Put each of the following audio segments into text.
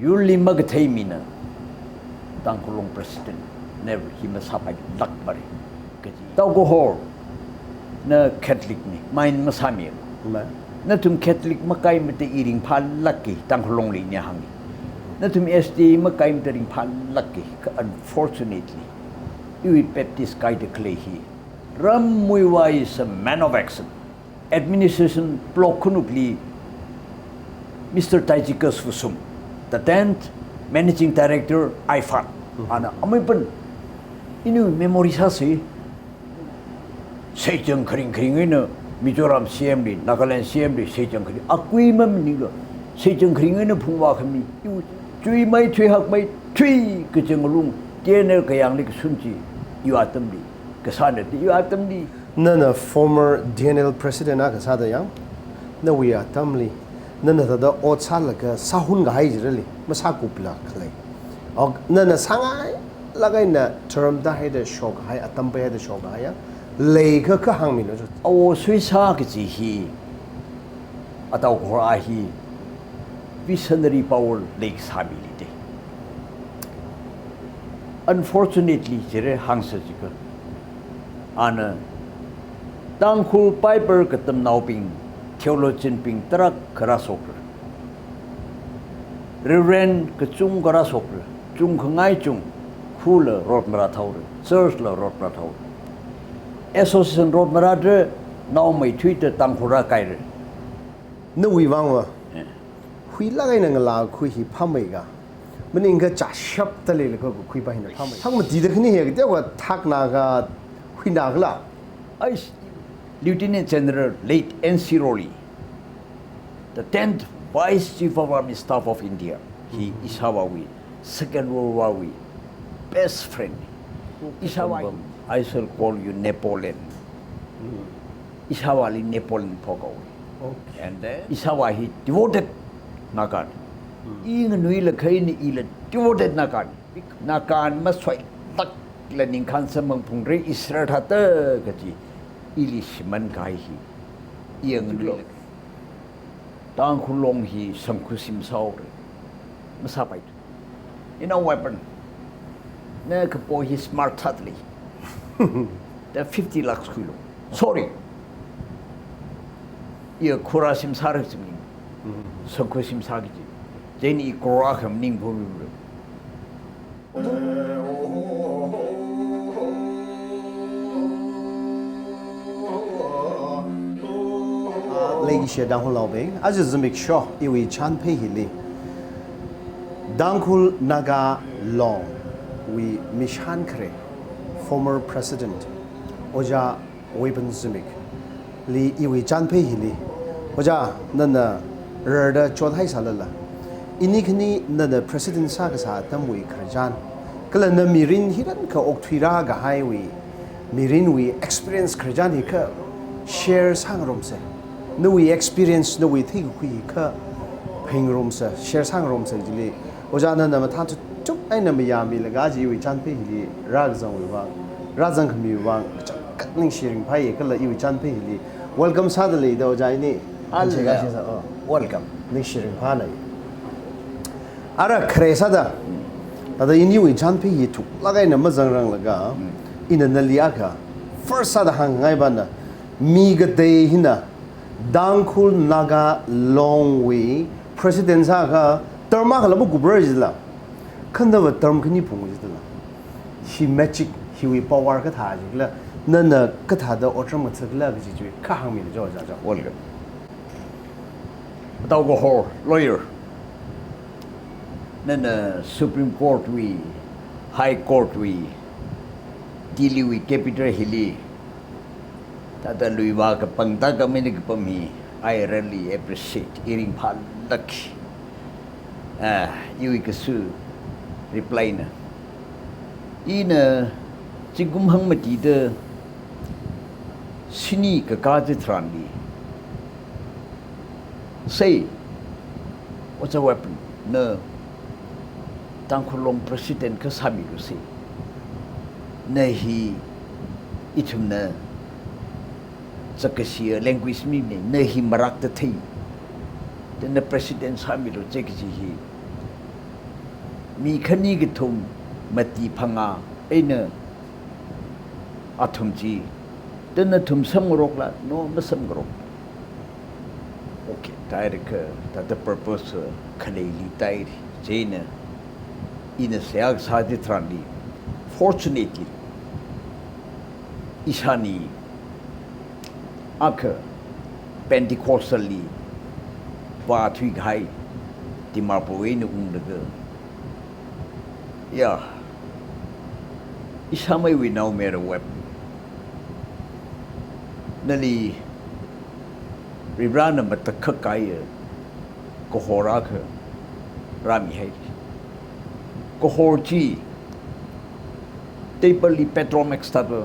Yuli Magatamina, Tangkhul Long President, never he must have a luckberry. Taugo Hor, na Catholic ni, mine Masamir. Natum Catholic Makai with the eating pan lucky, Tangkhul Long Li Hangi. Natum SD Makai the pan lucky, unfortunately. You Baptist guy declare he. Ram Muiwa is a man of action. Administration Blokunukli, Mr. Tajikas Fusum, the 10th Managing Director, IFAN. Ana Amipan, inu memories hasi. Sejang kering ina Mizoram CMD, Nagaland CMD, Sejang kering. Akui mamniga. Sejang kering ina pungwa kami. Cui mai cui hak mai cui kejenglung. TNL kayang lik sunci. You atamdi. Kesana you atamdi. Nana former TNL President na kasada yang. Na we atamli. Nana tada otsalaga sahun gahai jirali. Masakupla kalai. Og nana sangai lagay na term dahil da shock hai atampay da shock hai lay ka hang mino jo. O Swiss ki hi ataw ko hi visionary power lake stability. Unfortunately, jere hang sa jika ana Tangkhul Piper katam nauping theologian ping trak karasokra. Reverend kachung karasokra. Chung khangai chung khula rot mara thaur church la rot mara thaur association rot mara de now mai twitter Tangkhul kai re no we wang wa hui la gai nang la khu hi phamai ga maning ga cha shap ta le ko khu ba hin phamai thang ma di de khni he ga wa thak na ga hui na ga la ai Lieutenant General late NC Roli, the 10th Vice Chief of Army Staff of India, he is Hawaii. Second World War, best friend. Ishawa, I shall call you Napoleon. Ishawa Napoleon Pogo. And then Ishawa he devoted Nagan. Even Nuila Kaini Ila devoted Nagan. Nagan must fight. Tak learning Kansamang Pungre Israel Hata Gati. Ilish Mankai he. Young Nuila. Tangkhul Long he Samkusim Saur. Masapait. You know weapon. Na kapo he smart hardly. The 50 lakhs kilo. Sorry. Ia kurasim sarajim. Sakusim sagiji. Jeni kuraham ning bumi. Legi she Tangkhul Long beng. As Zimik show iwi chan pay hili. Tangkhul Naga Long, we Mishan Kre, former President, Oja Weban Zimik, Li Iwi Janpe Hili, Oja Nana Rada Chodhai Salala, Inikni Nana President Sagasa Tamwi Krajan, Kalana Mirin Hiran Ka Oktwira Gahaiwi, Mirin we experience Krajan Hika, shares Hangromse, no we experience no we think we ka Pingromse, shares Hangromse Jili. Ojana na matatu tuk ay na miyami lagaji iwi chan pe hili ragzang wiwang ragzang kami wiwang katling sharing pai kala iwi chan pe hili welcome sadly da ojai ni Welcome ning sharing pa na ara kresa da tada ini iwi chan pe hi tuk lagai na mazang rang laga ina naliaka first sada hang ngai bana mi ga day hina Tangkhul Naga Long we president sa ka term ma kala mo gubra jila khanda ba term khini phung jila he magic he we power ka tha jila nana ka tha da order ma tsagla ga ji ka hang mi jo ja ja welcome Taugo Hor lawyer nana Supreme Court we High Court we Dili we Capital Hilly tata luiwa ka pangta ka minig pami I really appreciate hearing pal lucky you kasu reply na ina chigum hang mati de sini ka kaje trandi say what's a weapon no Tangkhul Long president ka sami lu say na hi itum na sakasiya language mi na hi marak ta thai then the president sami lu chekji hi mi khani gi thum mati phanga aina athum chi tena thum sam rok la no ma sam rok okay direct that the purpose khale li tai jena in a seag sadi trandi fortunately ishani ak pentecostally wa thui gai ti ma po we nu ung de yeah ishamai we now made a web nali ribrana matakkai ko hora kha rami hai ko horchi tepali petromax tado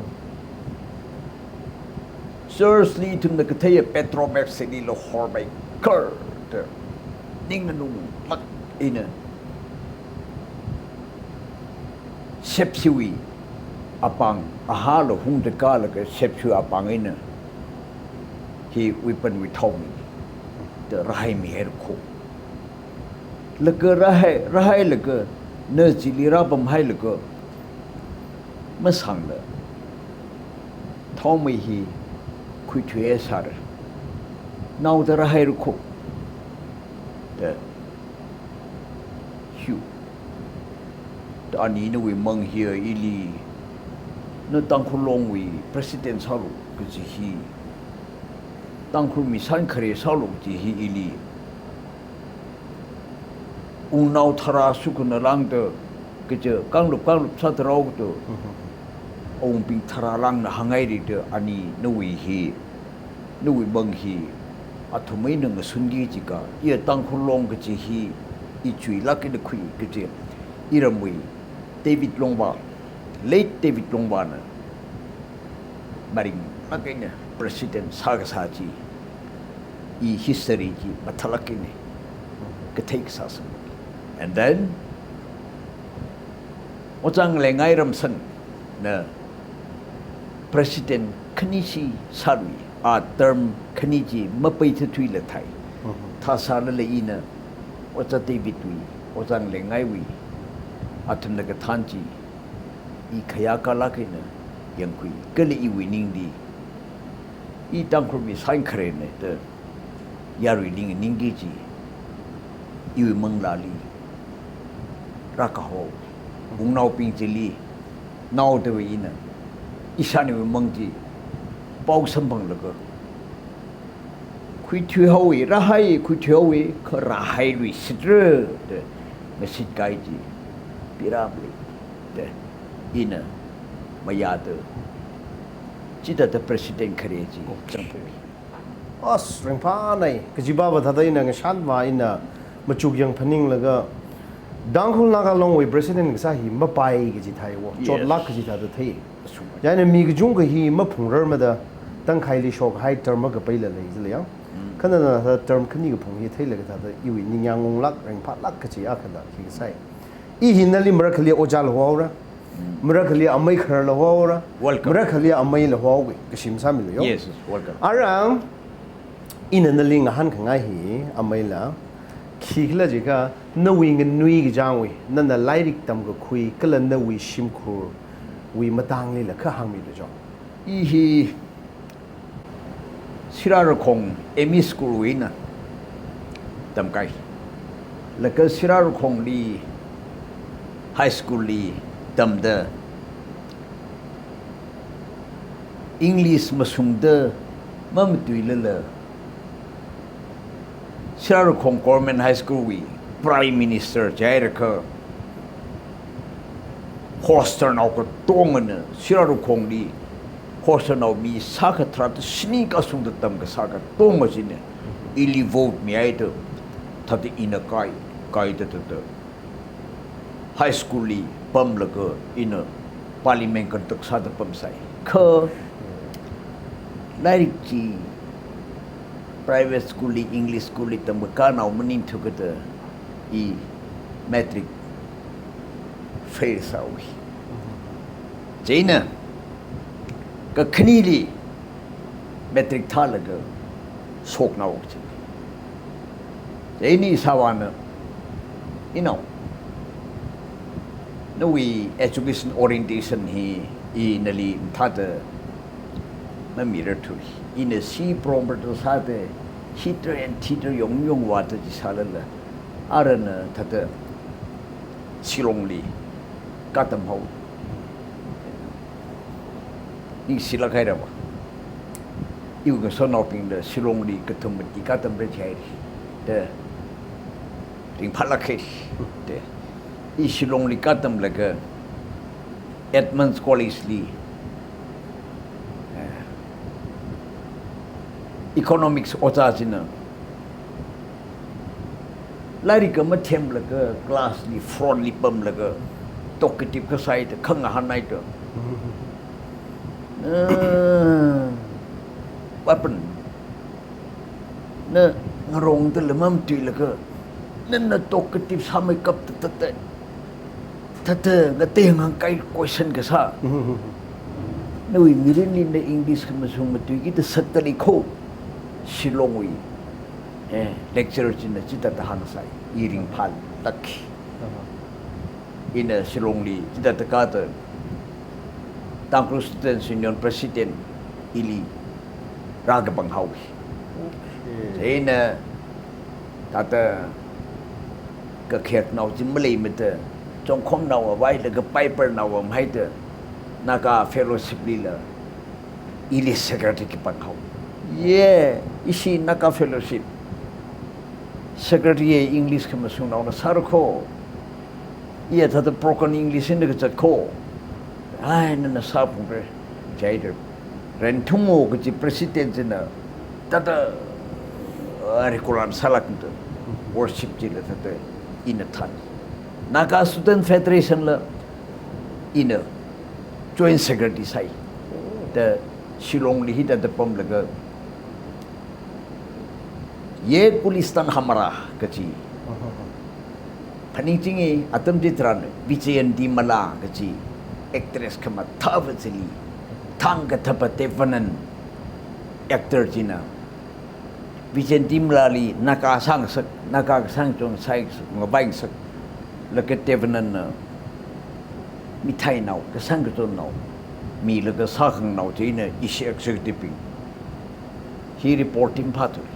seriously to the kataya petromax city lo horbai kar ning na nu mak ina sepsiwi apang ahalo hung de kala ke sepsiwi apang ina he weapon we told me the rahai mi her ko laga rahai laga ne jilira bam hai laga masang la told me he kui thue sar now the rahai ko the hu the ani no we mong here ili no Tangkhul Long we president salu ke ji Tangkhul misan khare salu ji hi ili unau thara sukuna lang de ke je kanglup sa trau de ong ping thara lang na hangai ri de ani no we hi no we bang hi athumai nang sungi ji ka ye Tangkhul Long ke ji hi I chui lak de khui ke je iramui David Longba late David Longba na maring makanya president saga saji I history ji mathalakini ke take sasam and then ojang lengai ramsan na president khnisi sarwi a term khniji mapai thui la thai tha sa la ina ocha David wi ojang lengai wi athum na ka thanji I khaya kala kina yang kui kali I winning di I Tangkhul mi sain khare ne te yaru ning ningi ji I wi mang lali rakaho ung nau ping jili nau de wi ina isani wi mang ji pau sambang laga kui thui hawi rahai kui thui hawi kha rahai lui sidre de mesit kai ji piramli de ina mayada cita the president khareji as ringpa nai kajiba ba thadai na ngashan wa ina machuk yang phaning laga Tangkhul Naga Long we president sa hi mapai gi ji thai wo chot lak gi ta da thai yana mi gi jung gi hi ma phungrar ma da tang khai li shok hai term ga pai la lai ji ya khana na term khani gi phung hi thai la ga ta da I wi ni yang ngong lak ringpa lak ka chi a khana hi sai I hinali mara khali ojal huaura mara khali amai khar la huaura mara khali amai la huawi kashim samil yo yes welcome arang inanaling han khangai hi amai la khigla jiga nawing nui gi jangwi nana lairik tam go khui kala na wi shim khur wi matang le la kha hangmi do jo I hi sirar khong emi school wi na tam kai la ka sirar khong li high school li tam da English masung da mam tui la sirar khong government high school wi prime minister jairaka hostel nau ko tongana sirar khong li hostel nau mi saka trat sni ka sung da tam ka saka tonga jine ili vote mi ai to thati ina kai da high school li pam laga ina parliament kan tak sada pam sai kha like ji private school li English school li tam ka nau manin thukata I metric fail sawi jaina ka khni li metric tha laga sok na ok jaini sawana no we education orientation he in the thata na mirror to in a sea proper sate heater and teeter young water is halala arana thata silongli got them home in silakaira you can son up in the silongli katumati got them red the in palakate the Ishilongli got them like a Edmonds College Lee. Economics Otazina. Larika Matem like a glassly, fraudly bum like a talkative side, Kanga Hanaito. Weapon. No, wrong the lemum to like a. Then the talkative sum up the Tata, the thing on kite question Gasa. No, immediately in the English Kamasuma to get the Satali Co. Shilongwi. Lecturers in the Chita Hansai, eating pal, lucky. In a Shilongli, Chita Carter. Tangkhul Senior President Ili Ragabang House. In a Tata Kakek now, Jimmalay Meta. Trong không nào ở vai là cái paper nào ở hay được Naga fellowship lila ili secretary ki pang hau isi Naga fellowship secretary English ka masung nào na sarko thà the broken English in the chat ko ai na sa pung re jaider ren thumo ki president na tata arikulan salak worship jila tata in a tan Naga Student Federation la in a joint secretary side the Shillong li hit at the pom laga ye police tan hamara kachi paning e atam jitran Vijayan di mala kachi actress kama thavachili thang ka thapate vanan actor jina Vijayan di mala Naga sang chong sai ngabaing sak like a Devanan Mitai now, the Sangaton now, me like a Sakan now, Jane, Ishi executive. He reporting pattern.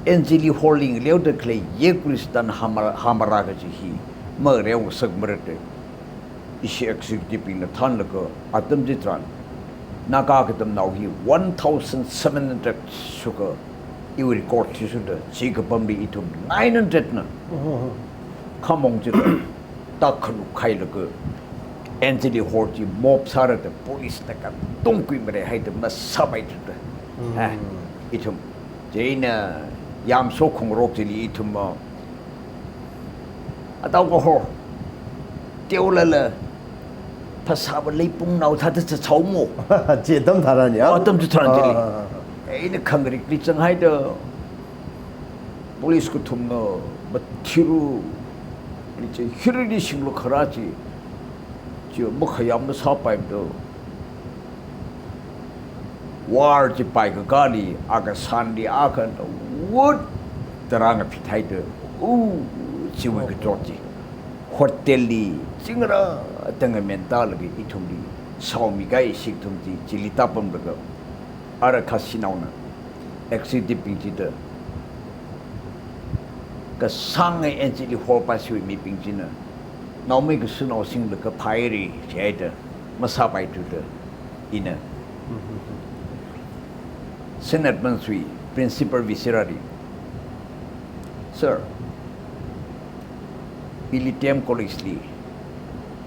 Enjili holding Leo clay, Yekulistan Hamaragaji, he, Marew Sagmarate, Ishi executive in the Tanlaka, Atom Jitran, Nagagatam now, he 1,700 sugar, you record Tisuda, Chikapambi itum 900. Come on, Takanu Kailago, Anthony Horty, Mob Sara, the police, the Donquimere, had the Masabite. Itum Jane Yam Sokong Rotili itum Adalcohol Teolala Passava Lepung now, that is a Tomo. Jedam Tarania. Autumn to Tarantili. In a Kangri, Glitz Hider Police could to know, but Tiru. It's a hurry sing look Karachi. You Mukhayam the Sopime do. War to Pike Aga Sandy Akan, wood the Ranga Pititer. Ooh, Zimik Georgie. Hortelli, Singera, Tangamentality, Itumdi, Saumigai, Siktumdi, Chilitapum the girl. Ara Casinona, exit the Pintitor. Cái sang ngày anh chỉ đi hoa ba suy mi bình chính à, nó mới cái sự nó sinh được cái phải đi chạy đó, mà sao phải được đó, ina. Senate Mansui, Principal Vicerari. Sir, Pilitiam College li,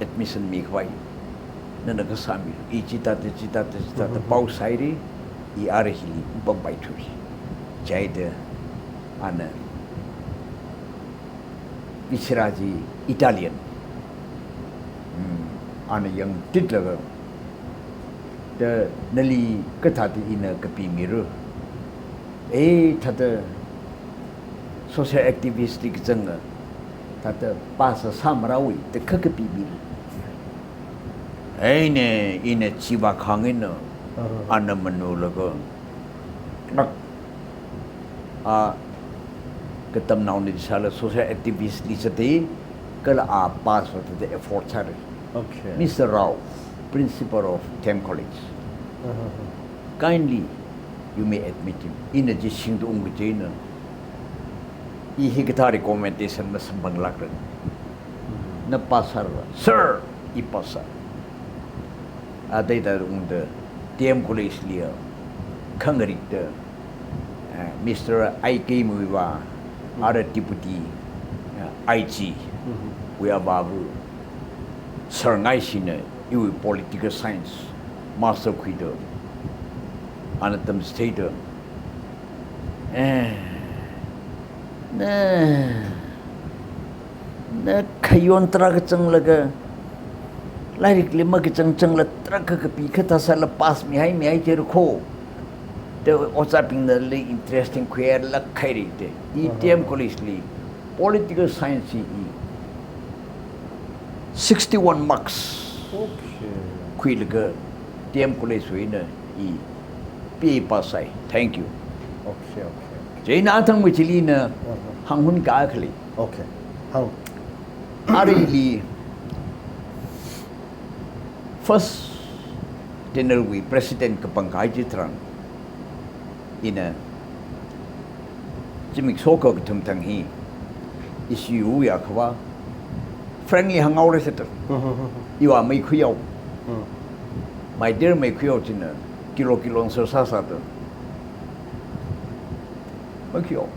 admission mi kawai, na nagkasami, cita, pau sairi, arahili, upang baituri, chạy đó, ana. Vichiraji Italian. Ana yang titlaga. The Nali Katati in a Kapi mirror. Tata social activistic zanga. Tata Pasa Samarawi, the Kakapi mirror. Aine in a Chiba Kangino, Anna Manulago. Katam now ni sala social activist li sa ti kala a pass to the effort sare Okay. Mr. Rao, principal of TEM College. Kindly, you may admit him. In a jishing to Ungujena, he got recommendation na sambang lakran. Na pasar, sir, ipasa. Aday da the TM College liya, kangarik da, Mr. I.K. Muiwa, other deputy, IG, we are babu. Sir ngai sina, you political science, master kuido. Anatam state na kayon traga chang laga lairik lima ke chang la traga ka pi khata sa la pas mi hai jer kho the osaping the interesting queer la khairi te TM College li political science 61 marks Okay. quilga TM College winner P pasai. Thank you. Okay. Jai na thang mi chili na hang hun ka khali. Okay. Hang. Ari first dinner with President Kapangkai Jitran in a Zimik Soko tum tang hi is you ya kwa friendly hang out set. You are my kuyo. My dear my kuyo jina kilo sa sasado. Magyo.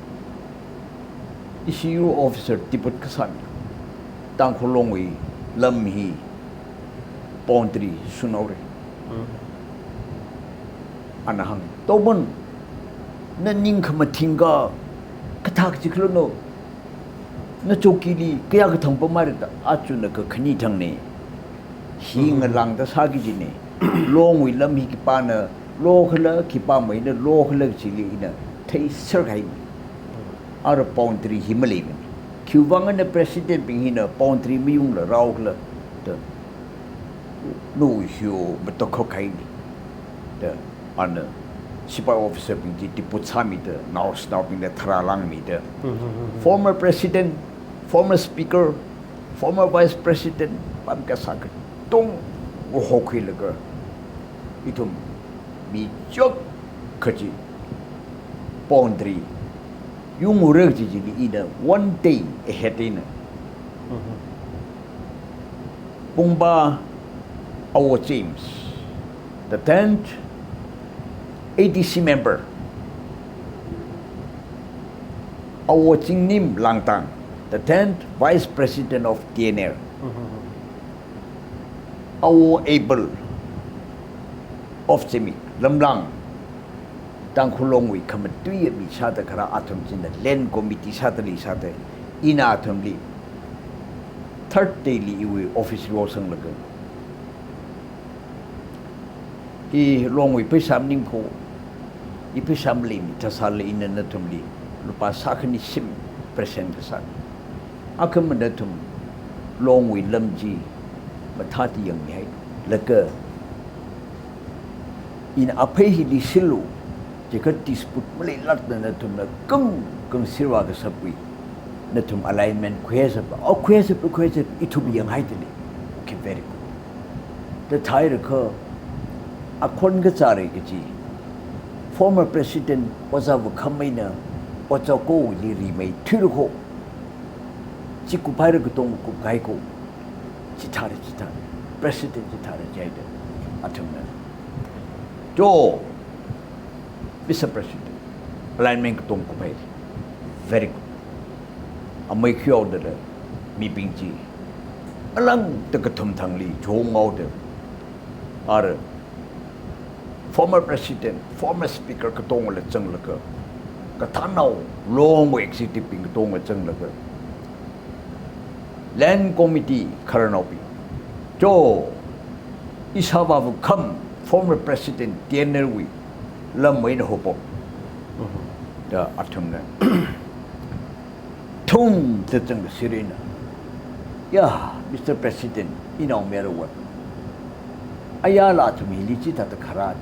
ECU officer tipot kasami. Tangkhul Long wi lam hi pondri sunore. Anahang tobon na ning kamatinga katak jiklono na chokili kaya ka thang pamarita achu na ka khani thang ne hing lang da sagi jine long wi lam hi ki pa na lo khala ki pa mai na lo khala chili ina thai sir kai ar pondri himale Cuban na president bing hina pondri miyung la raw la the no hiyo betok kai ni the an Sipa officer bing di putsami the now stopping the thralang mi the former president, former speaker, former vice president pam ka sak tong go hokhi laga itum mi chok khaji pondri yung urag ji ida one day ahead in Pumba our James the 10th ADC member our Nim Langtang the 10th vice president of TNL our able of Zimik Lamlang Tangkhul Long wi kama tuye mi sata kara atom jin the land committee satali sata ina atom li third daily iwi office wo sang laga I long wi pisam ning ko I pisam li mi tasal ina natum li lupa sakani sim present kasan akam natum long wi lamji matati yang mi hai laga in apehi di silu jika disput mulai lat na natum na kung sirwa ka sabwi natum alignment kwesa itu bi yang hai tele okay very good the thair ka akon ga chare ga ji former president was of khamaina ocha ko li ri mai thiru ko chiku pai ga tong ku gai ko chitare president chitare jai da atum na jo Mr. President, alignment ko tong kupay. Very good. Amay kyo dala, mi pingji. Alang tagatum tangli, chong out Ar former president, former speaker ka tong ulit sang laga. Katanaw, long executive ping tong ulit sang laga. Land committee karanaw pi. Jo, isababu kam, former president, TNL wi. Lam mai na hopo da atum na tum te tang sirena ya Mr. President inaw mero wa ayala tumi lichi ta khara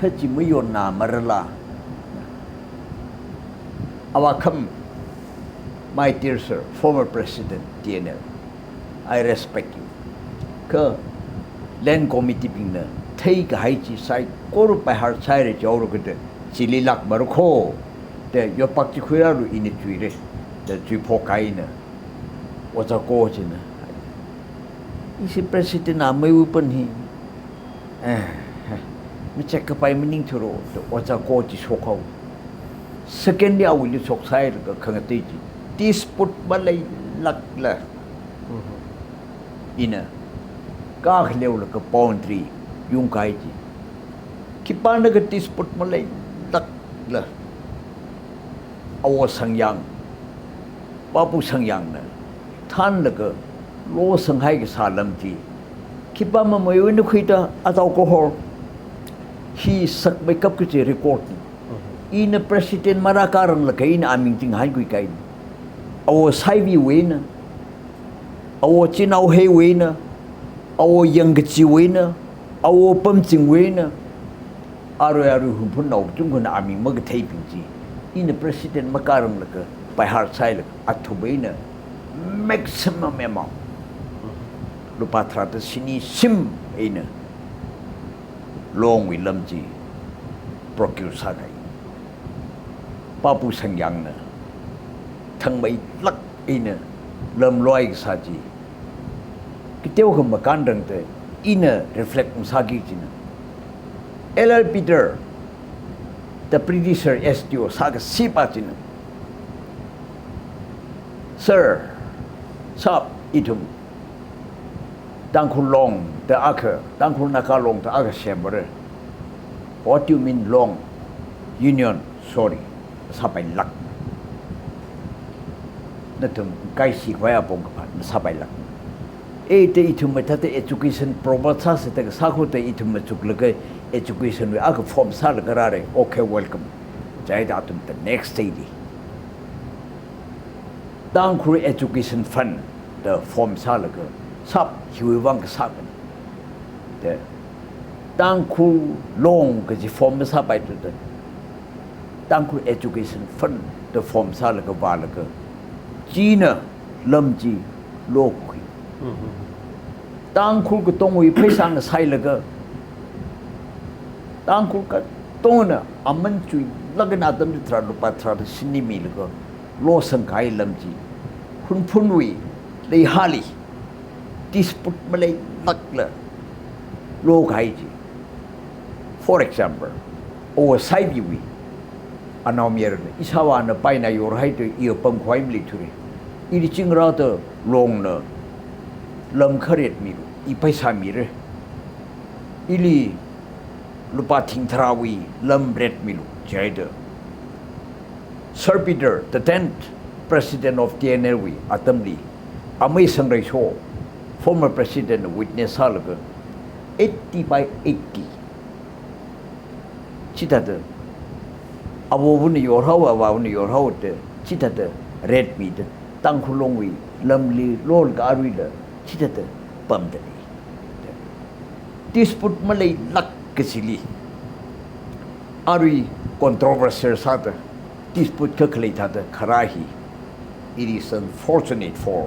khachi muyo na marala awakam my dear sir former president TNL I respect you. Ke land committee ping na thei ka hai chi sai kor pa har sai re jaw ro ke chili lak bar kho de yo pak chi khuya ru in chui re de chui pho kai na wa za ko chi na isi president a mai upan hi mi check ka pai mining thuro de wa za ko chi so khau second ya will sok sai ka khang te chi dispute ba lai lak la ina ka khleu la ka boundary yung kai ji ki pa na ka dispute ma lai lak la aw sangyang papu sangyang na than la ka lo sang hai ka salam ji ki pa ma mo yu ni khuita ataw ko hor he sak make up ki record ina president marakarang la kai na aming ting hai kui kai aw sai vi we na aw chinau he we na aw yang chi we na aw pam ching we na aru hun phun nau chung kun aming mag thai ping ji ina president makaram la ka by heart sai la athu be na maximum amount lupa trata sini sim ina long wi lam ji procure sa kai papu sangyang na thang mai lak ina lam loi sa ji kiteu ka makan dang te ina reflect sa gi ji na LL Peter the predecessor SDO sa ka si pa ji na sir sap itum Tangkhul Long the aka Tangkhul Naga Long the aka chamber what do you mean long union sorry sa pai lak na tum kai si khwaya pong ka na sa pai lak e te itum ta te education probata se te sa khu te itum chuk la ke education we aka form sa la garare okay welcome jai da tum the next day Tangkhul education fund the form sa la ke sap hiwi wang ka sa de Tangkhul Long ka ji form sa pai tu de Tangkhul education fund the form sa la ka ba la ka China lam ji lo kui Tangkhul ka tong wi phai sang sai la ka Tangkhul ka tong na aman chui lagna dam ji tra lu pa tra sini mi la ka lo sang kai lam ji hun phun wi lei hali dispute malay nakla lo kai ji for example o sai bi wi anawmier isawa na pai na yor hai to i pam khwai mli thuri i ri chingra to long na lam kharet mi i paisa mi re ili lupa thing thrawi lam ret mi lu jaida Sir Peter the 10th president of TNL wi atamli amai sangrai so former president witness halaga 80 by 80 chitata abobuni yor hawa awuni yor hawte chitata red meat Tangkhul Long wi lamli lol ga arwi da chitata pamdani dispute malay lak kasili arwi controversial sata dispute kaklay tata kharahi it is unfortunate for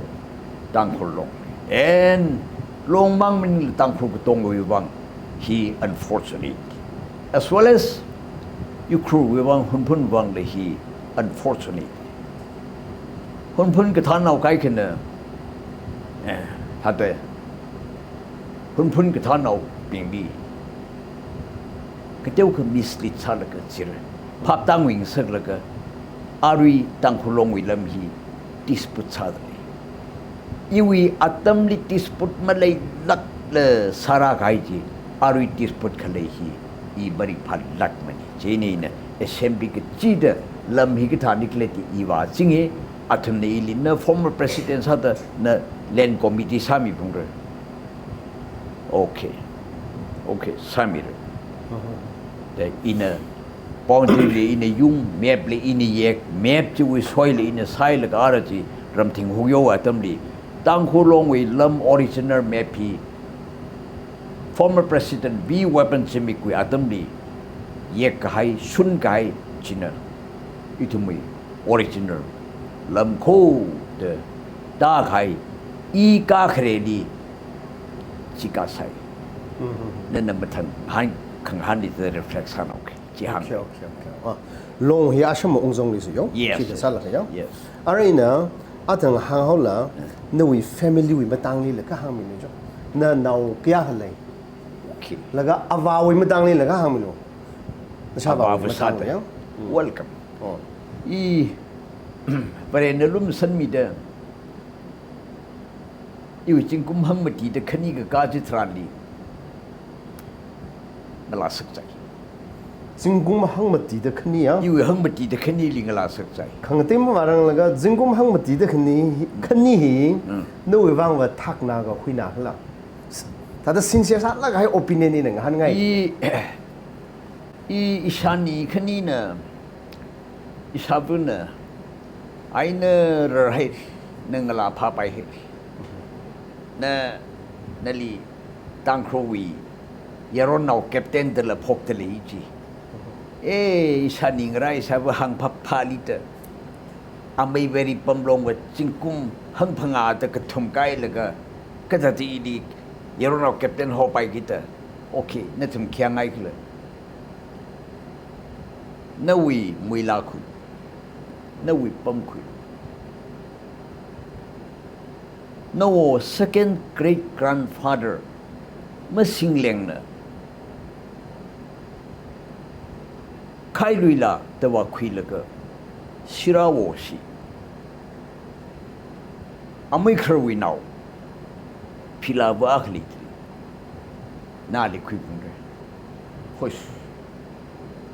Tangkhul Long and long mang min Tangkhul tong wi wang he unfortunate as well as you crew wi wang hun phun wang le he unfortunate hun phun ka than nau kai ken ha de hun phun ka than nau ping bi ka teu ka mislead sa la ka chir phap tang wing sak la ka ari Tangkhul Long wi lam hi dispute sa iwi atam li dispute malay lak le sara kai ji ari dispute khalai hi i bari phal lak mani cheni na assembly ke chida lam hi ke tha nikle ti iwa chinge athum ne ili na former president sa da na land committee sami bungre okay sami re the ina boundary le ina yung map le ina yek map chi wi soil ina sai le ga ra ji ram thing hu yo atam li Tangkhul Long wi lam original map hi former president B weapon Zimik wi atam li yek kai sun kai china itumui original lam ko de da kai กาเครดีจิกาไซนั่นน่ะมันทันหันขังหันดิเตอร์ reflection โอเคจีหัง okay long hi asham ong zong li su yo Yes. chi sa la ya Yes. arena atang hang ho la no we family we matang li la ka hang mi ni jo na naw kya ha lai โอเค la ga awa we matang li la ka hang mi lo na sa ba Awa we sa matang ta. ya welcome oh ประเด็นลุ่มสันมีเดิมอยู่จริงกุมหังมาดีแต่คณีกับกาจิตราลีมาลาสักใจ jingkum hang ma ti da khni ya อยู่หังมาดีแต่คณีลิงลาสักใจ khang te ma rang la ga jingkum hang ma ti da khni hi no we wang wa thak na ga khui na la ta da sincere sa la ga hai opinion ni nang han ngai อีชานีคณีน่ะอีชาบุนน่ะไอ้เนอร์ให้นึงลาพาไปให้น่ะนั่นลีตังโครวียารอนเอาแคปเทนเดลพกเตลีจีอีชานีไรชาบหังพับพาลิตอาไม่เวรีปั๊มลงว่าจิงกุมหังพังอาแต่กระทมไกลแล้วก็จะที่ดียารอนเอาแคปเทนหอไปกิตโอเคนั่นทำเคียงไงกันเลยนาวีมวยลาคุยนาวีปั๊มคุยนาโว second great grandfather เมื่อสิงเลียงน่ะใครลุยละแต่ว่าคุยแล้วก็ชิราโวสิอเมริกาวินาวพิลาบอักลิตน่าลิคุยกันเลยโฮ้ย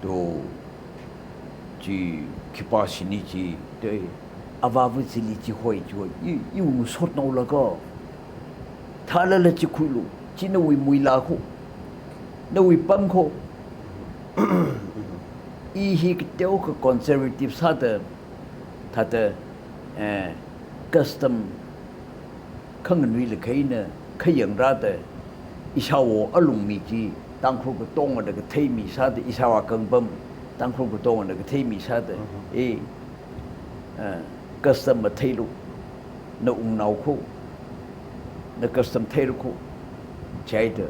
ดูจีคิปาสินีจีเดย์อาวาวุสิลีจีหอยจีหอยอยู่สดนอแล้วก็ท่าละจีคุยลูจีนวิมุยลาคูนวิปั๊มคูอีฮิกเตียวกับคอนเซอร์เวทีฟซาเตอร์ท่าเตอร์คัสตัมข้างเงินวิลเคยเนี่ยขยันรัดอิชาวอลุงมีจีตั้งครูก็ตรงอะไรก็เทมีซาเตอิชาวกังปั๊มตั้งครูก็ตรงอะไรก็เทมีซาเตคัสตัมมาเทลูนอุ้งนาวคูนคัสตัมเทลูคูใจเดอ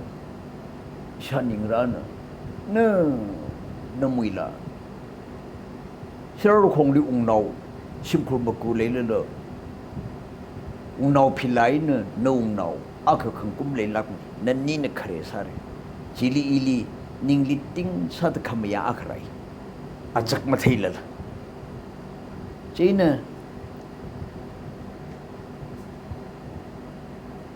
ฉันยิงร้านนมุยลาฉันรู้คงดิอุ้งนาวชิมครูมากูเลยเลยอุ้งนาวพิไลน์อุ้งนาวอาคือขังกุมเลยลักนั่นนี่นักเครสาร์จิลีอิลีนิงลิติ้งสัตว์ขมยาอักไรอาจักมาเทลละจีน่ะ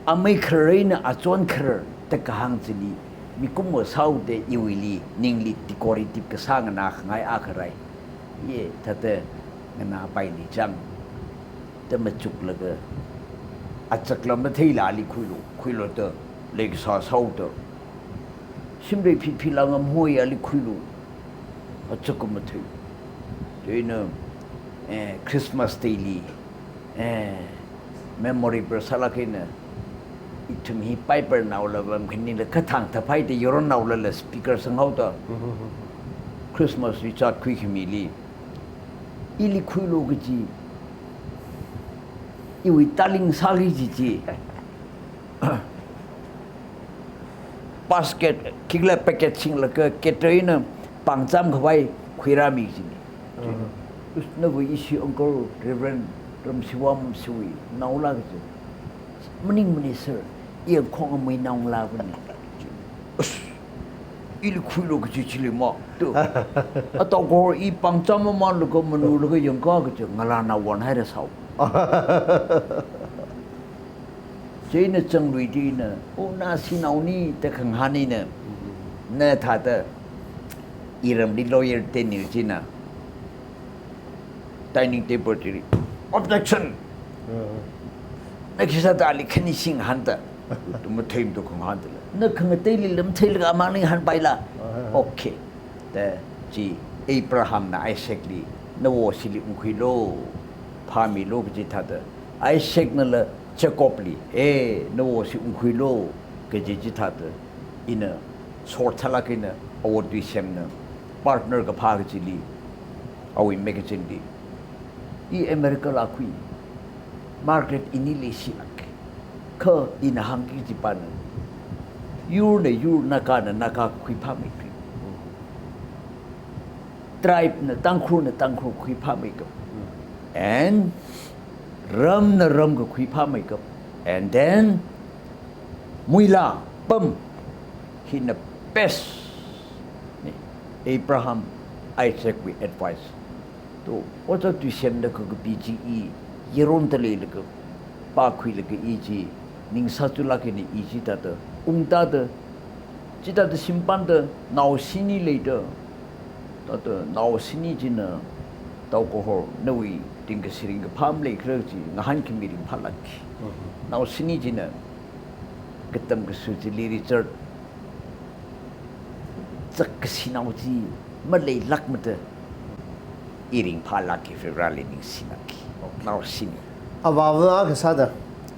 อเมริกาเรนอาจวนเครแต่กหางจิลีมีกุมว่าเศร้าเดอิวิลีนิงลิติกอริติกสร้างนาขงายอักไรเย่ถ้าเตงนาไปลิจังแต่มาจุกเลยก็อาจจะกลับมาที่ลาลีคุยโลเตอร์เล็กสาวสาวเตอร์ชิมได้พิลางมหวยอาลีคุยโลอาจจะก็มาที่เดี๋ยวนี้คริสต์มาสตีลีเมมโมรีเปอร์สลักเนี่ยอีทุ่มฮีไปเปิดนาวแล้วแบบนี้เลยก็ทางถ้าไปแต่ยรอนนาวแล้วสปีกเกอร์สังเอาตัวคริสต์มาสวิจารคุยขมิลีอีลีคุยโลกจีอีวิตาลิงซาลีจีบาสเกตคิกเลปเกตชิงแล้วก็เกตเรนปังจำเข้าไปคุยรามีจีนั่นว่าอิชิองค์เรเวนรมสิวามสวีนาวลาจีมันนิ่งมันเสือเอี่ยมคงไม่นาวลาวันนี้อีลีคุยโลกจีชิลิมาตัวอะตอกออีปังจำมันแล้วก็มนูแล้วก็ยังก็จะงลานาวันให้เราสาวเจนจังลุยดีนะโอ้นาสินเอานี่แต่ขังหันนี่นะน่าท่าแต่อีรัมดิลอยร์เตนิวจีนะ dining table จี objection นักศึกษาตาลิขณิสิงหันแต่ตัวมันเทียมตัวขังหันแต่ละนักขังเตลิลมเทลกามาลิหันไปละโอเคแต่จีอับราฮัมนะไอเซกลีนวสิลิอุคุยโลพามีโลกจิตทัดไอเซกนั่นละเชคอปลีนวสิอุคุยโลกจิตทัดอินะสอดทลักอินะอวดวิเศษนะพาร์ทเนอร์กับพากจิลีเอาอิเมกจินดีอีอเมริกาลาคุยมาร์กาเร็ตอินิลิสิลัก khơ in hang ki jipan yur naka khui pha mai kri tribe na tangkhul khui pha mai kap and ram ga khui pha mai kap and then muila pam hin the best Abraham Isaac we advice to what to sem da ko BGE yeron ta le ko pa khui le ko EG ning sa tu la ke ni EG ta da ta da ji da simpan da nao sini le da da nao sini ji na tao ko ho no wi ting ka siring ka pham le kre ji nga han ki mi ring phalak nao sini ji na ketam ka su ji li richard chắc cái xin nào gì mà lấy lắc mà đó iring phala ki federal leading sinaki nào xin avava ka sada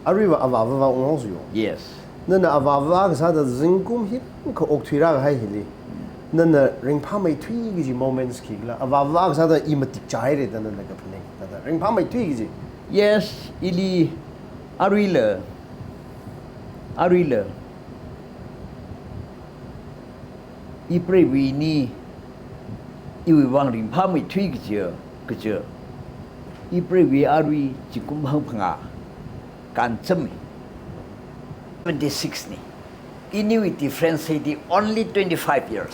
ariwa avava ongos yo yes nana avava ka sada zingkum hit ko okthira ga hai hili nana ringpha mai thui gi ji moments ki la avava ka sada imatik chai re dana ka phne tada ringpha mai thui gi ji yes ili arila Ipre we ni iwi wang ring pha mai thui ge je Ipre we ari jikum bang phanga kan cham 26 ni ini with difference the only 25 years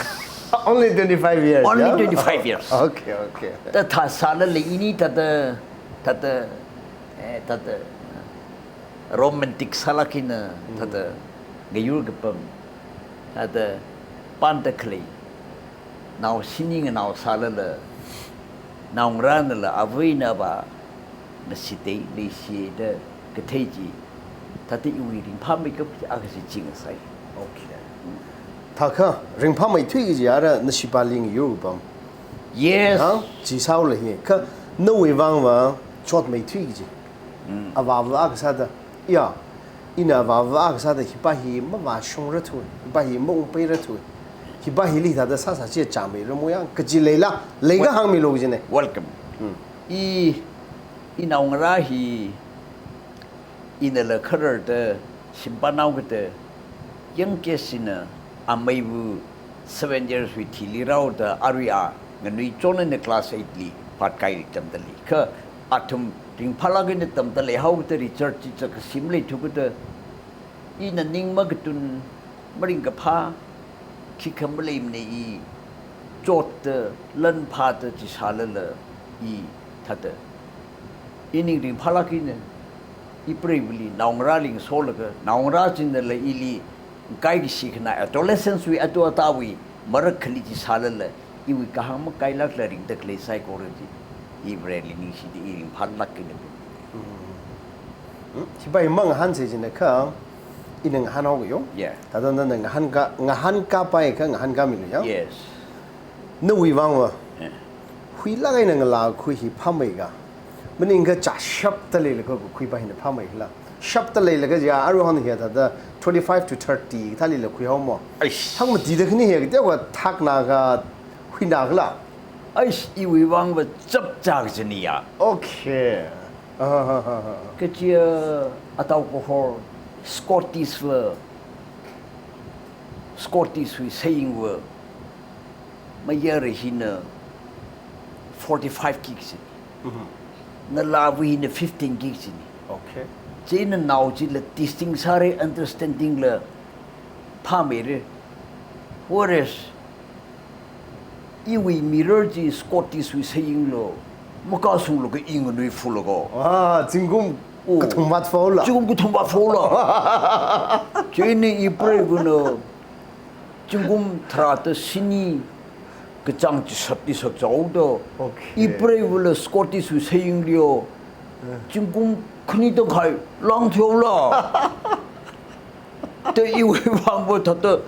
only 25 years only yeah? 25 years okay ta tha sala le ini ta romantic salakina ta gayur gapam ta Pantakli. Now singing and now salala. Now ranala avina ba the city, the theatre, Kateji. Tati reading public of Agasi Chingasai. okay thaka ringpha mai thui gi ji ara nasipaling yurubam Yes. ha ji sao le hi ka no we wang wa chot mai thui gi ji avava ka sada ya ina avava ka sada hipahi ma wa shong ra thu hipahi mo pe ra thu hipahi li da sa che cha mai ro mo yang ka ji le la le ga hang mi lo ji ne Welcome. Inaungrahi in the color the Simpanauga young Kessina Amayu 7 years with Tilirao the Aria and we join in the class 8 li Patkai Tamdali. Ka Atum Ring Palagin Tamdali, how the research is a simile to the in a Ning Magatun Maringapa Kikamalim ne Jot the Lun Part of Chishalala e Tata. Ining Ring Palakin Iprevili, Naungraling Solaga, Naungrajin the Laili, Guide Sikna, adolescents we atuatawi, Marakaliti Salala, Iwi Kahama Kailak learning the clay psychology, Ibrahim Nishi, the eating Padlak in the book. hipahi mang han se ji ne ka ineng han ho yo Yeah. ta da na han ka pai ka han ka mi lo ya Yes. no we wang wa Yeah. hui la ga nang la khu hi pha mai ga mening ga cha shap ta le ko khu pa hin pha mai la shap ta le ga ja aru hon he da 25 to 30 ta le khu ho mo thang ma di da khni he ga wa thak na ga hui na ga la Ice Iwi Wang was Chap Jagzania. okay Katia Ataukohor, Scottish were Scottish we saying were my year in 45 gigs. Nalawi in 15 gigs. okay Jane and now Jilla distinct Sare understanding la Pamere. Whereas Iwi mirror the Scottish we saying low. Mokasung look England full ago. jingum ka thum mat fo la Jung Gutumba Fola. Jenny Ipreguno Jungum Trata Sini Kachang Sati Sakaudo. Okay. Iprevula Scottish was saying Leo Jungum Kunito Kai Long Tola. The Iwi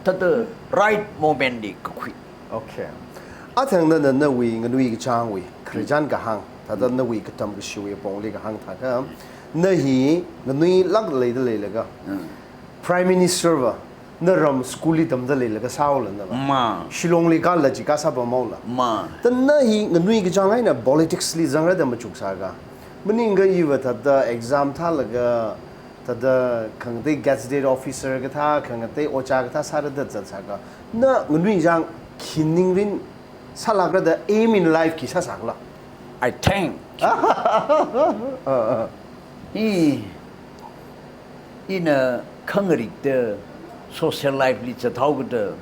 Tata right moment. okay athang na we ngui ga chang we khrijan ga hang ta da na we ka tam ga shui pong le ga hang tha ka na hi ngui lak le de le ga prime minister wa na ram skuli dam da le ga saw la na Ma. shilong le ka la ji ka sa ba mau la Ma. ta na hi ngui ga chang ai na politics li jang ra da ma chuk sa ga Mending ga iwa tada exam tha laga tada khangte gazetted officer ga tha khangte ocha ga tha sara da jalsa ga na ngunwi jang khining rin salagra da aim in life ki sa sakla I think he in a kangarik the social life li cha thau ga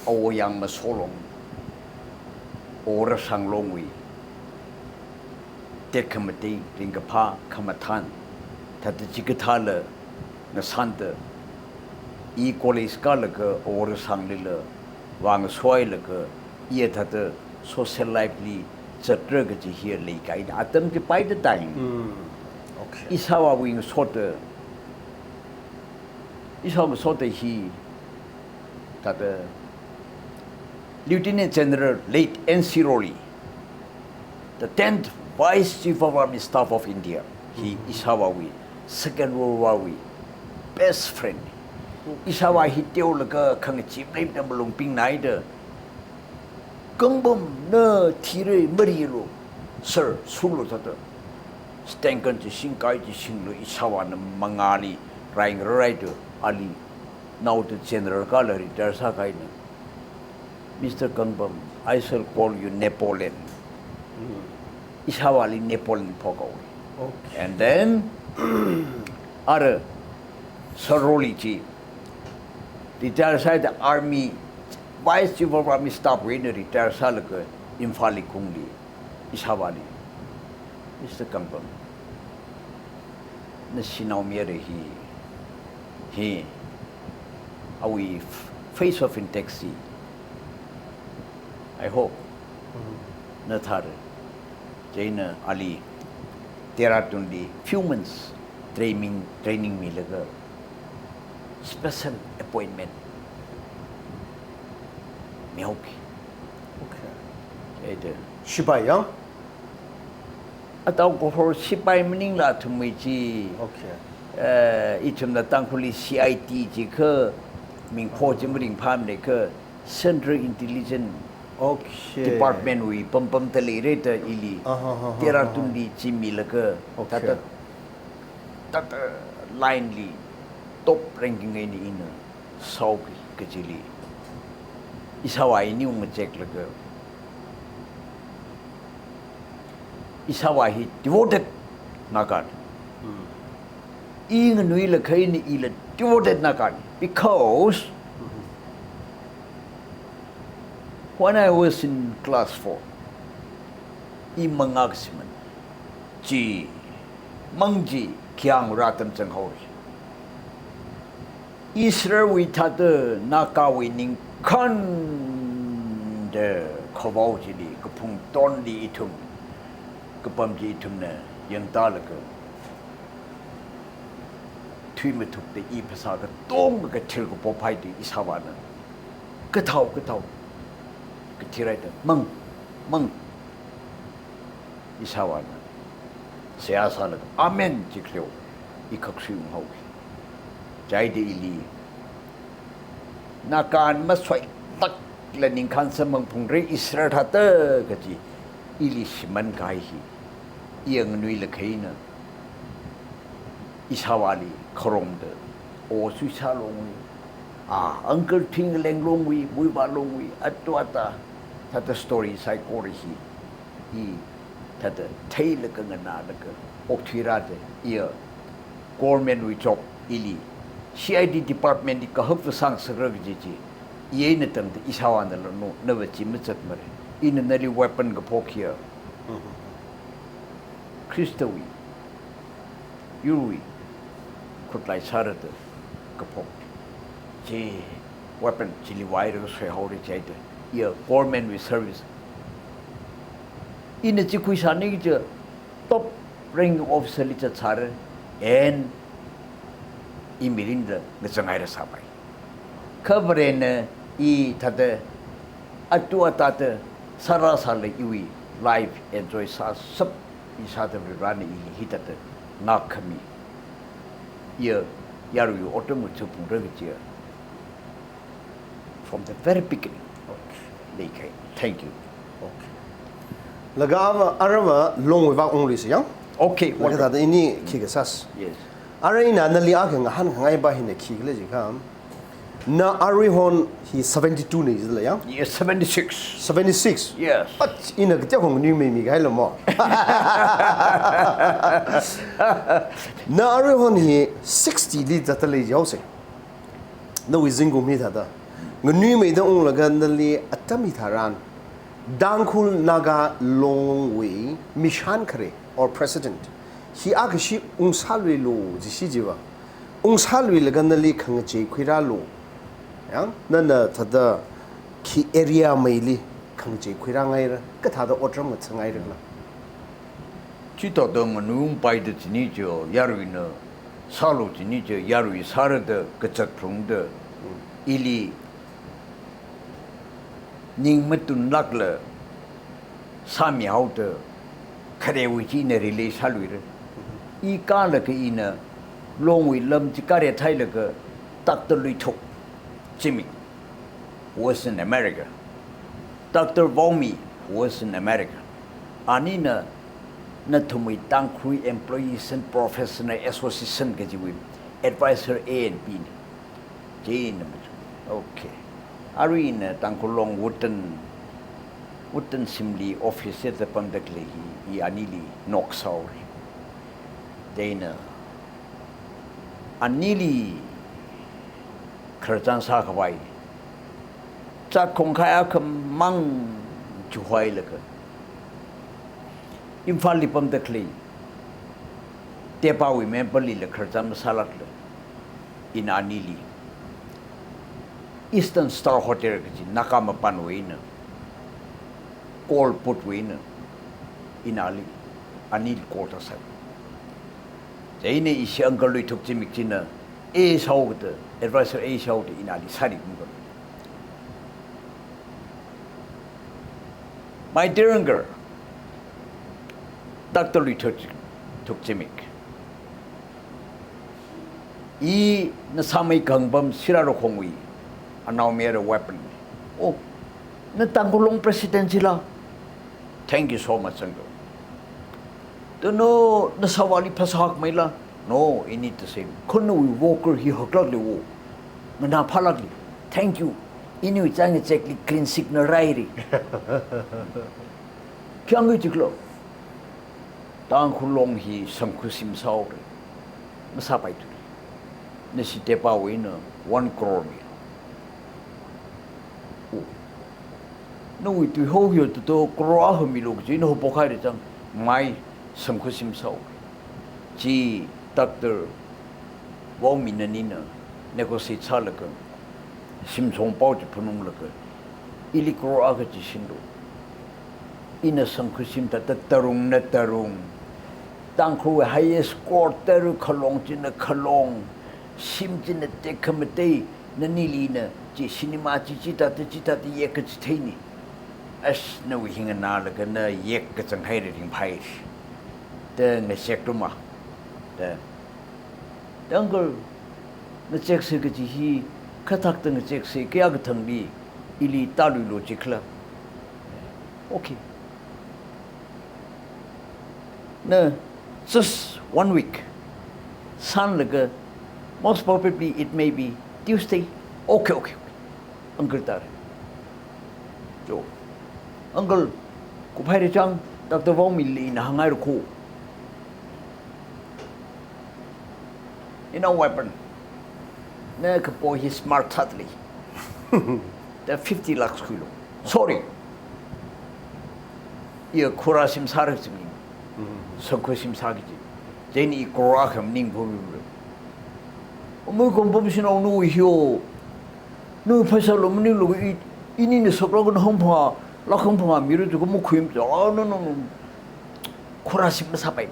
o yang ma solong ora sang longwi te kamati ringa pa kamatan tat jikathala na santa e college ka la ka ora sang le wang swai la ka ye tat social life li chatra ga ji here le kai atam ti pai the time okay isawa wing sort isawa sort he tat Lieutenant General late N.C. Rowley, the 10th Vice Chief of Army Staff of India, he Isawawi, Second World War we, best friend. Isawa he tell the Kang Chief name them belong ping neither. Gumbum no tire marilo, sir, Sulu tata. Stankan to Shinkai to Shinglu Isawa Mangali, Rang Rider, Ali, now the General Gallery, there's a kind. Mr. Gangbam, I shall call you Napoleon. Ishawali Napoleon Pogo. okay And then, other Saroli chief, retired side the army, vice chief of army staff, when retired Salaka, Infali Kundi, Ishawali. Mr. Gangbam, Nashinau he, we face off in taxi. I hope Nathar Jaina Ali there are only few months training me like a special appointment. Mihoki. okay shibai yang Ataw ko for sipai mening la tumai ji okay ichum na tangkuli CIT ji ke ming po ji mring pham ne ke Central Intelligence okay Department we pam tali reta ili tera tundi chimi laka okay tata line li top ranking ini ina sauki kecili isawa ini ngecek laka isawa hi devoted nakan ing nui laka ini ila devoted nakan because when I was in class 4, imangagsiman, ji, mangji, kiang ratan Tangkhul. Israel we tada naka winning kan de kawauji di kapung ton di itum, kapam ji itum na yang talaga. Tui metuk de ipasaga tong ka tilgo popai di isawana. Katau. Tirada mang isawana siasa amen jikleo ikaksu hau jaide ili nakan maswai tak lening kan samang pungre Israel hata gaji ili siman kai hi yang nui lekhaina isawali khoromde o suisa long uncle ting leng long wi buiba long wi atwata tata story sai kori hi tata tail ka ngana ka okthirate ia government wi job ili CID department di ka hop sang sagrag ji ye na tam de isawan da no na wa chi mchat mare in nali weapon ga pokya Christowi yui kutlai sarata ka pok ji weapon chili wire so hori chaite ia government with service in the chikuisani je top rank officer li chare and imirinda na changai ra sabai khabrene I thade atu atata sara sale iwi live enjoy sa sab isa de rani hitate nakami ia yaru yu automotive pundragia from the very beginning. Okay. Thank you. okay laga arama long we bak only siang Okay, laga what? da ini kigasas Yes. ara ina na li akha han ngai ba hine khigle ji kam na ari hon he 72 ne zila yang Yes, 76. 76 Yes. but ina gte hong ni me mi gai lo mo na ari hon he 60 li da tale jau se no we zingo mi da da ngni me da ong laga na li atami tharan Tangkhul Naga Long we Mishan Kare or President he agashi ungsalwi lo jishi jiwa ungsalwi laganali khangche khira lo yang nana thada ki area maili khangche khira ngai ra ka thada otram ma changai ra la Chito do manung pai de ni jo yaru na salo ni jo yaru sar de kachak prung de ili ning matun lakla sami hau de khare wi chi ne rele salwi re I ka la ke ina long wi lam chi ka re thai la ke Dr. Lui Thok Zimik was in America. Dr. Vomi was in America. Anina na thumui Tangkhul Employees and Professional Association ke ji advisor A and B. Jane. Okay. Arina Tangkhul Long wooden simli office at the pandakli I anili nok sauri. Dana anili kerjaan sa kawai. Cak kong kaya ke mang juhai leka. Infal di pandakli. Tepawi membeli le kerjaan masalah le. In anili. Eastern Star Hotel kaji nakama panwina. Call put wina. Inali anil kota sa. Jadi isi angkal Lui Thok Zimik cina A sahaja tu advisor A sahaja tu inali sari mungkin. My dear uncle, Dr. Lui Thok Zimik. I nasamai kangbam siraro kongwi. Anau mera weapon. Oh, na Tangkhul Long presidency la. Thank you so much, uncle. No, nasawali pasahak may la. No, I need the same. Kono we walker he hakladli wo. Ngana palagli. Thank you. Inu chang exactly clean signal rairi. Kyang jiklo. Tangkhul Long hi samkusim saw. Masapay tu. Nasi tepa wina 1 crore. No, we do hold you to do grow milk. You know, Bokai jang my samkusim saw. Ji Dr. Wominanina negotiate salaka. Simsong Pau Punum laka. Ili grow agaji shindo. Ina samkusim tarung na tarung. Tangkhul highest score taru kalong jina kalong. Sim jina dekamate nanilina. Ji cinema jita yekatini. As no we hing na laka na yek kachang hiding pais. The Nesektuma. The uncle Nesek he katak the Nesek Kiagatangli ili talu logicla. Okay. No, just 1 week. Sun laga most probably it may be Tuesday. Okay. Uncle Tar. Joe. Uncle Kupari Chang, Dr. Vomi in Hangai Ko. In a weapon. Nakapo his smart tatli. The 50 lakhs kilo. Sorry. You Kurasim Sarasimi. Sokosim Sagiti. Then he Korakam Ning Pomu. Umukum Pomsino no hill. No Pasalum Nilu eat in the Soprogan Hompa. Lakumpa Miru to Mukim. Oh no. Kurasim Sapai.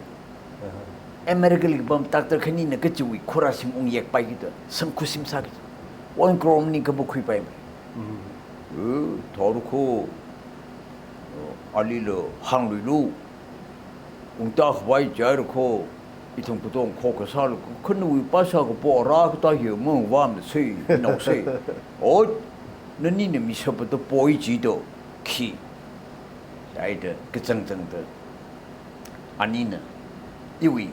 American bomb Dr. Kanina get you with Kurasim Unyak by it. Some Kusim Sagit. 1 crore Nikabuki by me. Toruko Alilo Hungry Lou. Untach White Jericho. Itung Puton Cocasal. Couldn't we pass out a poor rock to you? Moon warm the sea. No say. Oh, Nanina Mishop the boy Gido. Key. ai de ke chang chang de anina iwi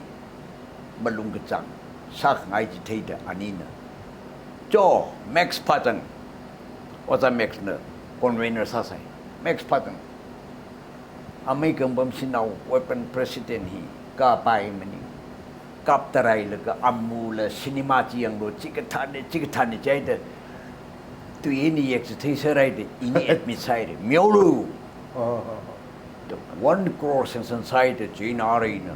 balung ke chang sa ngai ji thei de anina cho max pattern oza max ne convener sa sai max pattern American bom sinau weapon president hi ka pai mani kap tarai le ka amula cinema chi yang lo chi ka thane chai de tu ini yek thei sarai de ini admit sai de myoru the 1 crore sense side the Jane Arena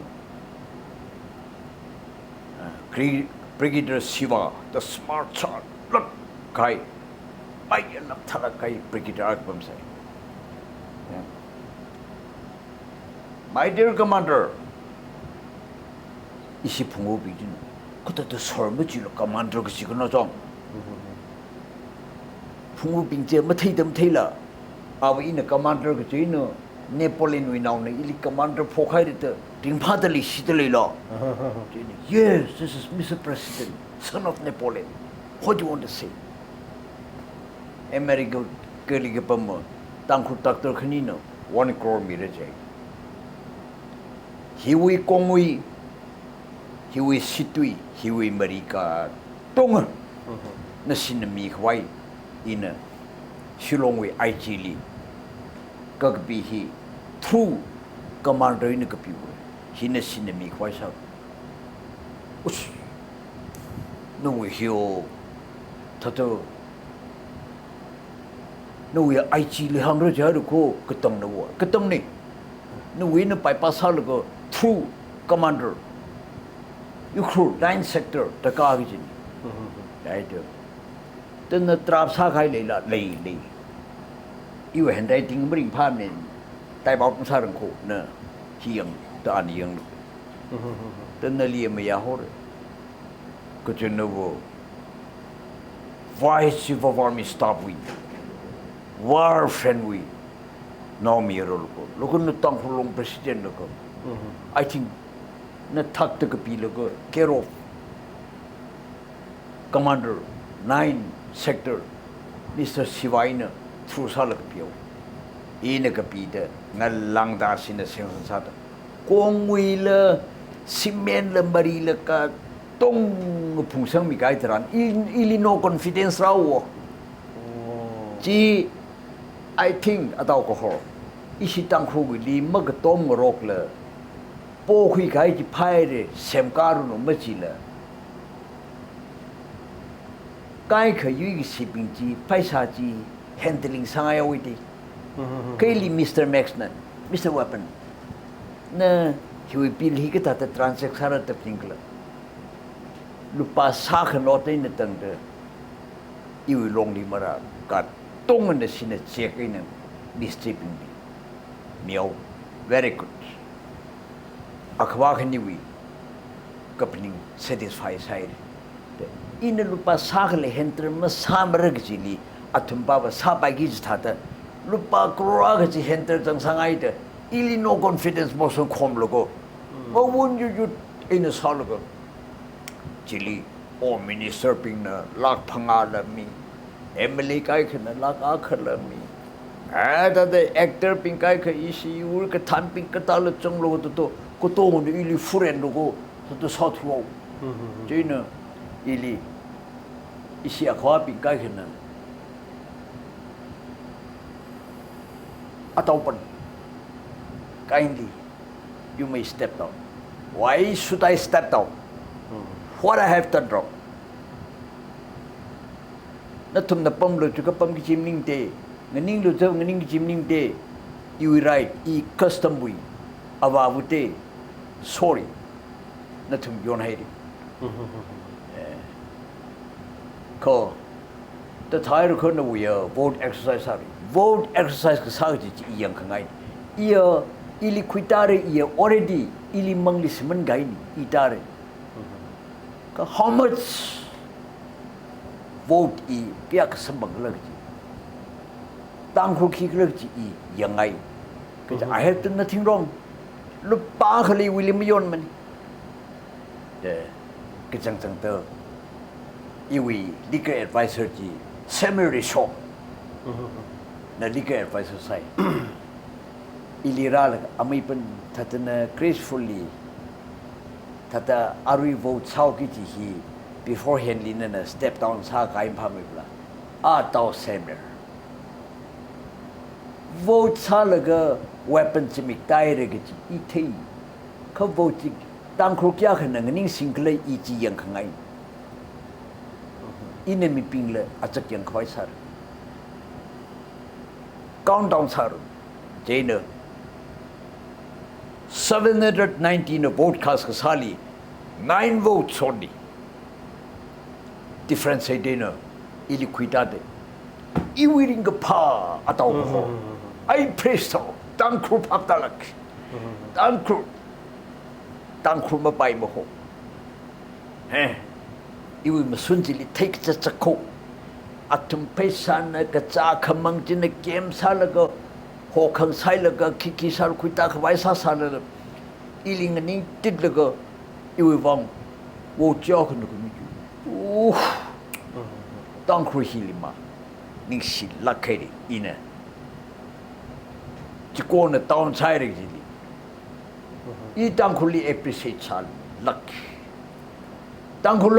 Brigadier Shiva the smart shot look kai ai lap thala kai Brigadier bom sai My dear commander isi phungo bi din kota to sorma ji lo commander ko ji kono jong phungo bing je ma thei dam thei la aw in commander ko ji no Napoleon we now ili commander phokai de ding pha de li si de le lo yes this is Mr. President son of Napoleon what do you want to say America keli ke pam tangkhul doctor khani no 1 crore mi re jai hiwi kongwi hiwi situi hiwi marika tonga na sinami khwai ina shilongwi aichili kagbi hi through commander in kapi hi na sinami khwai sa us no we hio tato no we aichili hangra jaru ko katong na wa katong ni no we na pai pa sa lo through commander you crew 9 sector ta ka gi jin right then the trap sa khai le la le you handwriting bring phan ne tai bao sa rang ko na hiang ta an yang then na li ma ya ho ko chen no wo vice chief of army staff we war friend we no mi ro lo ko no tang long president ko I think na thak to kapi logo care of commander 9 sector Mr. Sivaina through salak pio ina kapi de ngalang da sin na sing sa da kong wi le cement le mari le ka tong phung sang mi kai tran ili no confidence raw ji I think ataw ko ho isi tang khu li mag tom rok le po khui kai ji phai de sem karu no ma chi la kai kha yu gi shipping ji paisa ji handling sangai oi de kai li Mr. Maxnan Mr. Weapon na hui bil hi ka ta transaction ta pingla lupa sa kha no te na tang de iwi long li mara ka tong na sin na check in distributing miao very good akhwa khani wi kapning satisfy side in lupa sagle henter ma samrag jili athumba ba sa ba gi thata lupa krora ga ji henter jang sangai de ili no confidence mo so khom logo o won you in a salogo jili o minister ping na lak phanga la mi emily kai khna lak a khala mi ada the actor ping kai kha isi ur ka tham ping ka tal chang lo to ko to ni ili furen lo to sa thlo jina ili isi akwa ping kai khna ataupan kindly you may step down why should I step down what I have done wrong na thum na pam lo chu ka pam ki chim ning te nganing lo zau nganing ki chim ning te you right I custom bui awabute sorry na thum yon hai ri ko the thai ro khon we vote exercise sorry vote exercise ka sa ji ji yang khangai ia ili kuitare ia already ili mangli siman gai ni itare ka how much vote I kya ka sambang lag ji tang khu khi lag ji I yangai ka I have done nothing wrong lu pa khali William yon man de ka chang chang te iwi legal advisor ji semi resort na legal advisor sai Iliral amipun tatana gracefully tata arui vote saukiti hi beforehand linana step down sa kaim pamibla tau semer vote salaga weapon Zimik taire giti itei ka vote Tangkhul kya khana ngning single iji yang khangai ine mi pingle achak yang khwai sar countdown sar jena 719 vote cast kasali 9 votes only difference dena iliquidade iwiring pa ataw ko ay presto Tangkhul paptalak Tangkhul mabay mo ho iwi masunjili take chachako atum pesan na kacha khamang jin game salaga ho khang sai laga kiki sal kuita khwai sa sal iling ni tidlaga iwi wang wo chok nu ku Tangkhul hilima ning si lakari ina chikona town sai re ji I Tangkhul appreciate sal luck Tangkhul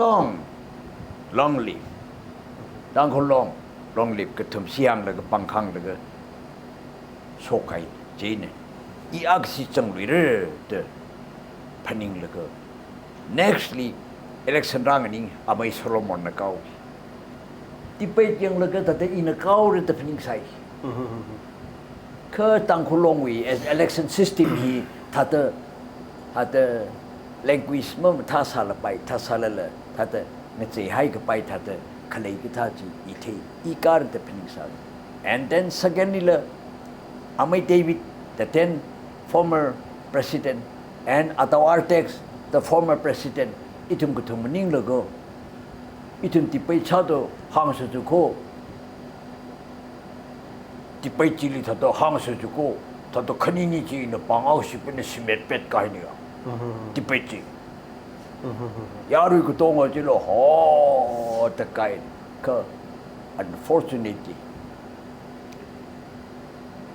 long live Tangkhul long live ka thum siang laga pangkhang laga sokai jene I aksi changli re de paning laga nextly election rangani amai Solomon na kau tipai yang laga tate ina kau re de paning sai ka Tangkhul wi as election system hi thata language mom thasala pai thasala la thata ngai hai ka pai thata khalai ki tha ji ithe I kar de paning sai and then secondly la Amai David, the then former president, and Atawartex, the former president, itum kutum ning lago, itum tipai chado hang su ko, tipai chili tato hang su ko, tato kanini chi na pangao si pina simet pet kahiniga, tipai chi. Yaru kutongo chilo ho the kind ka, unfortunately.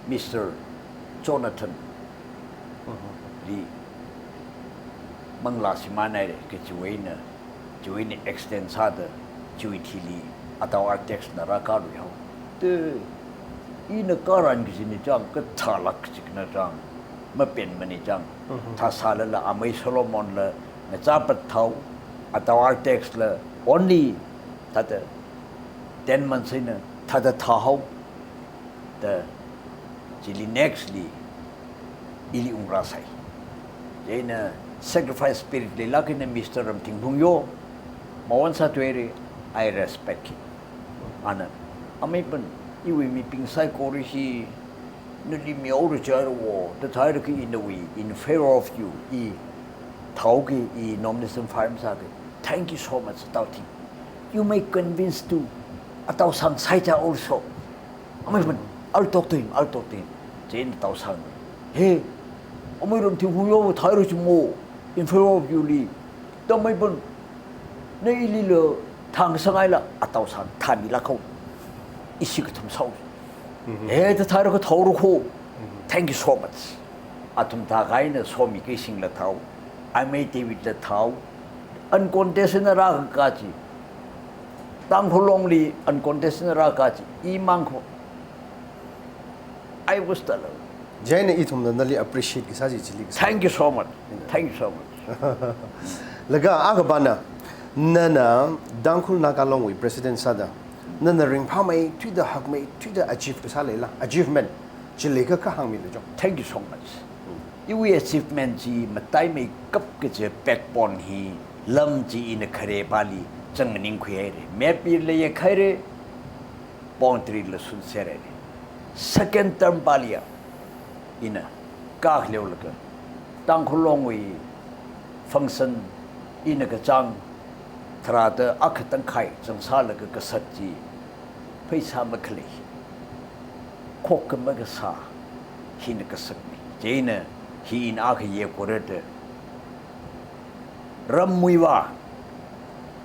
Mr. Jonathan Lee Mangla Simana ke Juina extend sada Juitili ataw artex na rakaru yaw te ina karan kisini jang ka thalak sikna jang mapen mani jang thasala la amai Solomon la na chapat thau ataw artex la only tata 10 months ina tata thau the Jili nextly ili ungrasai. Jena sacrifice spirit le laki na Mr. Ramtingbung yo. Mawan sa tuere I respect him. Ana amay pan iwi mi pingsay kori si nali mi oro charo wo the tire ki in the way in favor of you I tauki I nomination farm sa ke. Thank you so much tauti. You may convince to ataw sang saita also. Amay pan I'll talk to him. Jane Tausang. Hey, Omirum Tihuyo, Tyrusmo, in favor of you, Lee. Don't make one. Nay Lilo, Tang Sangaila, Atausan, Tamilako. Isikatum South. Hey, the Tyro Tauruko. Thank you so much. Atum Tagaina saw me kissing the Tau. I made David the Tau. Uncontested Ragaji. Tangkhul Longli, uncontested Ragaji. Imanko. I was the Jane itum na nali appreciate kisaji chili. Thank you so much. Thank you so much. Laga agabana nana Tangkhul Naga Long wi President Sada nana ring pa mai tu the hak mai tu the achieve kisale la achievement chili ka hang mi lo. Thank you so much. You achievement ji matai mai kap ke je backbone hi lam ji in khare bali changning khuyai re me pir le ye khaire boundary la sun sere second term balia ina ka khleu laka Tangkhul Long wi function ina ka chang thrata akhatang khai changsa laka ka satji paisa makhli khok ma ka sa hin ka sakni jeina hi in akh ye korete rammuiwa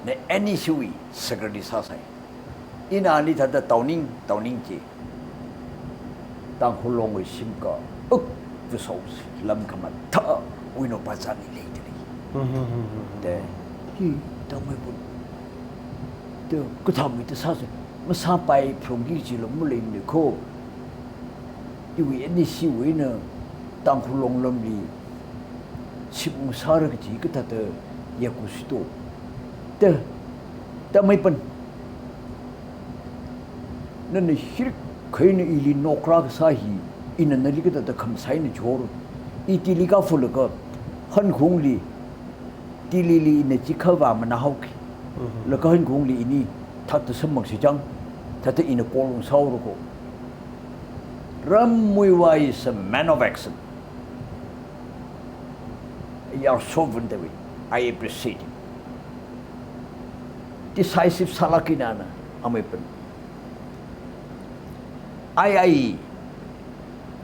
ne any sui sagradi sa sai ina ni thada tawning ji Tangkhul Long wi simka the souls lam kama ta we no pazani later de he ta mai bu de ku tham mi ta sa se ma sa pai phong gi ji lo mu le ni ko iwi ni si we na tang khu long lam li sim sa ra ji ka ta de ya ku si to de ta mai pan nan ni hir khai ni ili no kra sa hi in na li ka ta kham sai ni jor i ti li ka ful ka han khung li ti li li ne chi kha wa ma na hau ki la ka han khung li ni ta ta sam mak si jang ta ta in a ko long sau ro ko Ram Mui Wa is a man of action. You are so wonderful. I appreciate him. Decisive salakinana amepan. II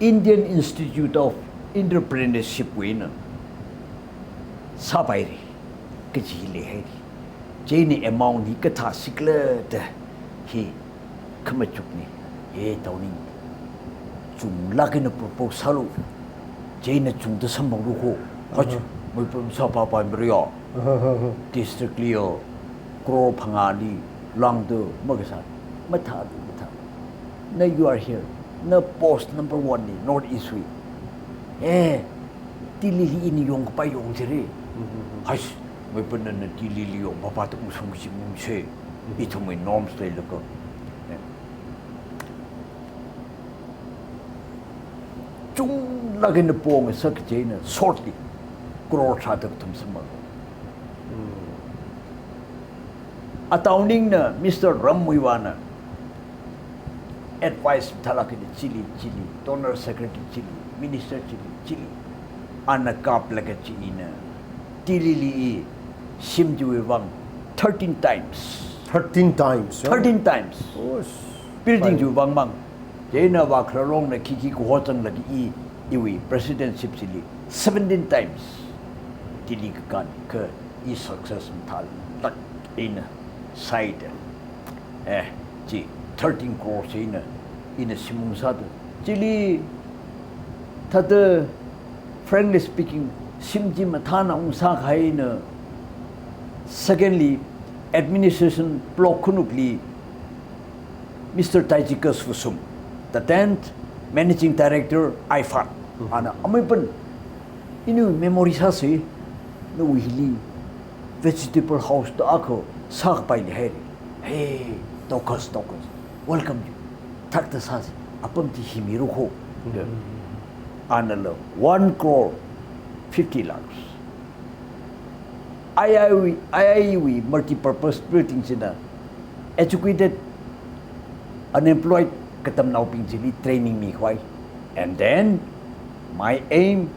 Indian Institute of Entrepreneurship winner. Sabairi kajili heri. Jane among the kata sikler he kamachukni ye tawning. Chung lagi na proposal jay na chung da sambang ruko hoj may sa papa mriyo district liyo kro phangani lang do magasan matha na you are here na post number 1 ni north east we tilili ini yong pa yong jere haj may pan na tilili yong papa ta usong si mumse ito may norms le loko chung lagi na po ng sak jay na shortly kuro sa tak tum sama atawning na Mr. Ram Mui Wa na advice talaki ni Chile donor secretary Chile minister Chile anakap laga Chile na tilili simjuwe wang 13 times 13 times 13 times building ju wang mang Jena wa kralong na kiki ko hotang lagi iwi presidentship sili 17 times dili kan ke success tal tak in side ji 13 crores in simung sad chili thada frankly speaking simji mathana ungsa khai na secondly administration block kunukli Mr. Tajikas Fusum the 10th managing director IFAN ana amepan inu memory sa se no hili vegetable house to ako sak pai ni hey tokas welcome you tak ta sa apam ti himiru ko ana lo 1 crore 50 lakhs IIV multi-purpose buildings in educated unemployed katam nau ping jili training mi khwai and then my aim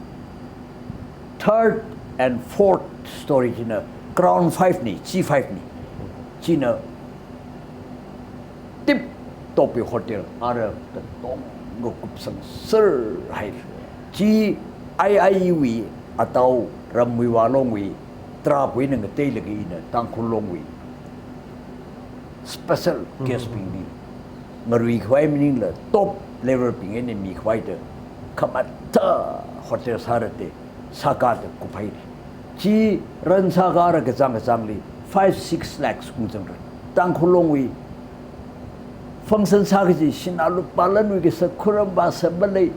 third and fourth story in crown 5 ni C5 ni china tip top hotel ara tong go kup sang sir hai chi IIV atau Ram Mui Wa Long wi tra pui nang te lagi na Tangkhul Long wi special guest ping ni marui khwai meaning la top level ping en mi khwai de khamata hotel sarate sakat ku phai chi ran sakara ga jang li 5-6 lakhs ku jang ran Tangkhul Long wi function sa ga ji sinalu palan wi ga sakhuram ba sabalai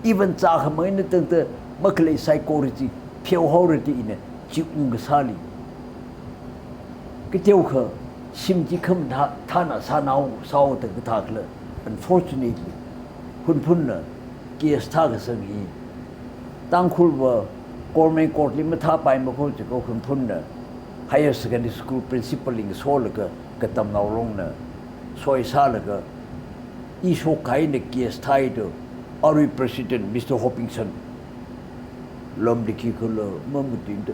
even cha khamai ne tang te maklei psychology phiau horati ine chi ung ga sali ke teu kha simji kham thana sanau sau ta ka thakla unfortunately hun na case tha ga sangi Tangkhul wa government court li ma tha pai ma ko che ko hun na higher secondary school principal ing so la ka tam nau long na soi sa la ga I so kai ne case thai do our president Mr. Hopkinson lom de ki ko lo mam tin de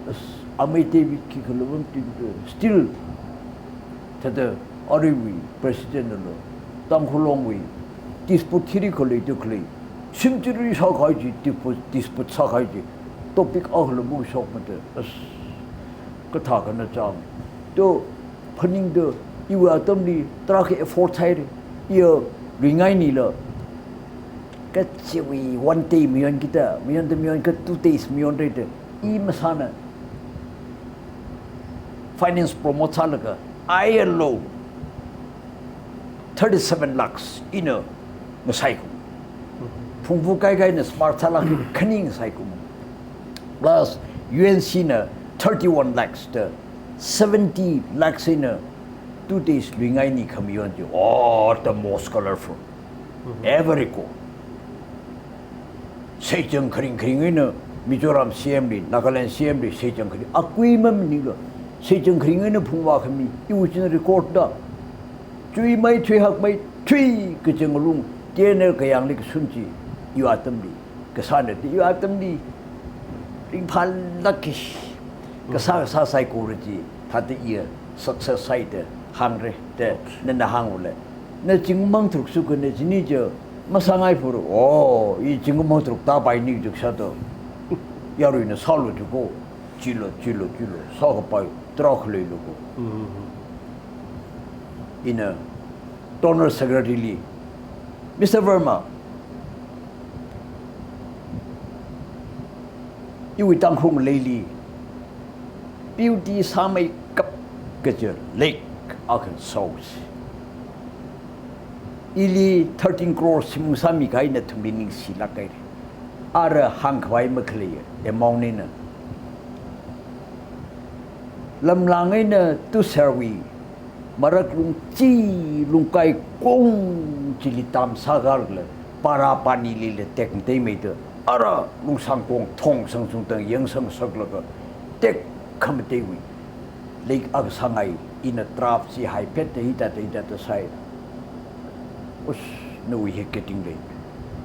amai te bi ki ko lo mam tin de still the Oriwi president no Tangkhul Long wi dispute thiri ko le to kle simjuri sa khai ji dispute sa khai ji topic ahlo mu sok ma de ka tha ka na cham to phaning de iwa tam ni tra ke effort thai ye ringai ni lo kecewi one day mion kita mion ke 2 days mion rate I masana finance promoter laga ILO 37 lakhs ina masai ko phungbu kai na smart thala khaning sai ko plus UNC na 31 lakhs the 70 lakhs ina 2 days luingai ni khamion jo oh the most colorful every ko Sejeng kering ina Mizoram CMD Nagaland CMD sejeng kering akui mamniga sejeng kering ina phungwa khami iwuchin record da chui mai chui hak mai chui ke jenglung TNL kayang lik sunji yu atamdi kesana yu atamdi ring phan lakish kasa sa psychology thati ia success side hangre de nanda hangule na jingmang truk su ne jini je masangai puru oh 이 jingmang truk ta bai ni juk sa to yaru ina salu jugo jilo sa ga pai trak le lu ko ina donor secretary li Mr. Verma iwi tang khung leili beauty samai kap kejer lake Arkansas ili 13 crore simusami kai na thumining sila kai ara hangkhwai makhle amount ni na lamlangai na tu serwi marak lung chi lung kai kong chili tam sagar le para pani li le tek te me de ara lung sang kong thong sang sung tang yang sang sak la ka tek kham te wi lake ag sangai in a trap si hai pet te ita te sai us no we are getting late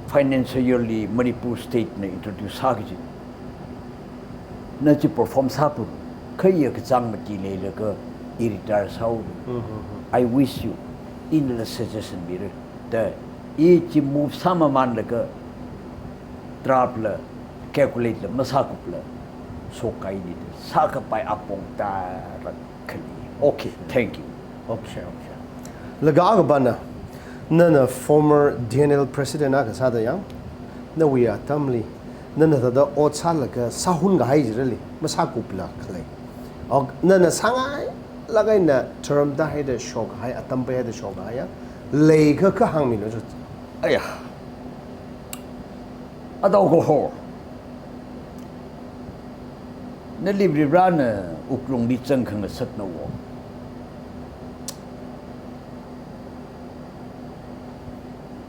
financially Manipur state na introduce sagji na chi perform sapu khaya ka chang mati le le ka irritar sau I wish you in the suggestion mirror the each move sama man le ka trap la calculate la masakup la so kai ni sa ka pai apong ta ra khali okay thank you okay laga bana nana former TNL president aka sada yang na we are tamli nana da otsa laga sahun ga hai jirali masa kupla khlai og nana sangai lagai na term da hai da shok hai atam ba da shok hai ya lei ka ka hang mi no aya adaw ko ho na libri rana uklong di chang khang sak na wo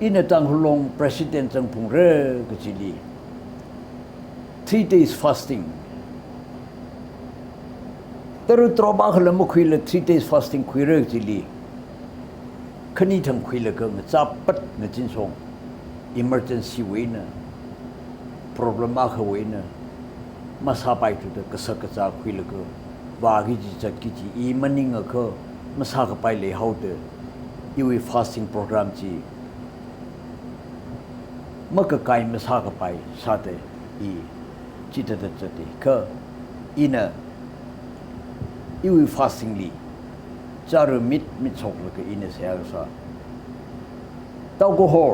ina Tangkhul Long President Tangkhul re kachili 3 days fasting taru troba khala mo khile 3 days fasting khuire kachili khani thang khuile ka chapat na chin song emergency way na problem a kha way na masa pai tu da kasa kacha khuile ka wa gi ji chat ki ji I maning ka masa ka pai le how de iwi fasting program ji maka kai masa ka pai sate I chita da chate ka ina iwi fasting li charu mit chok la ka ina se sa tau go hor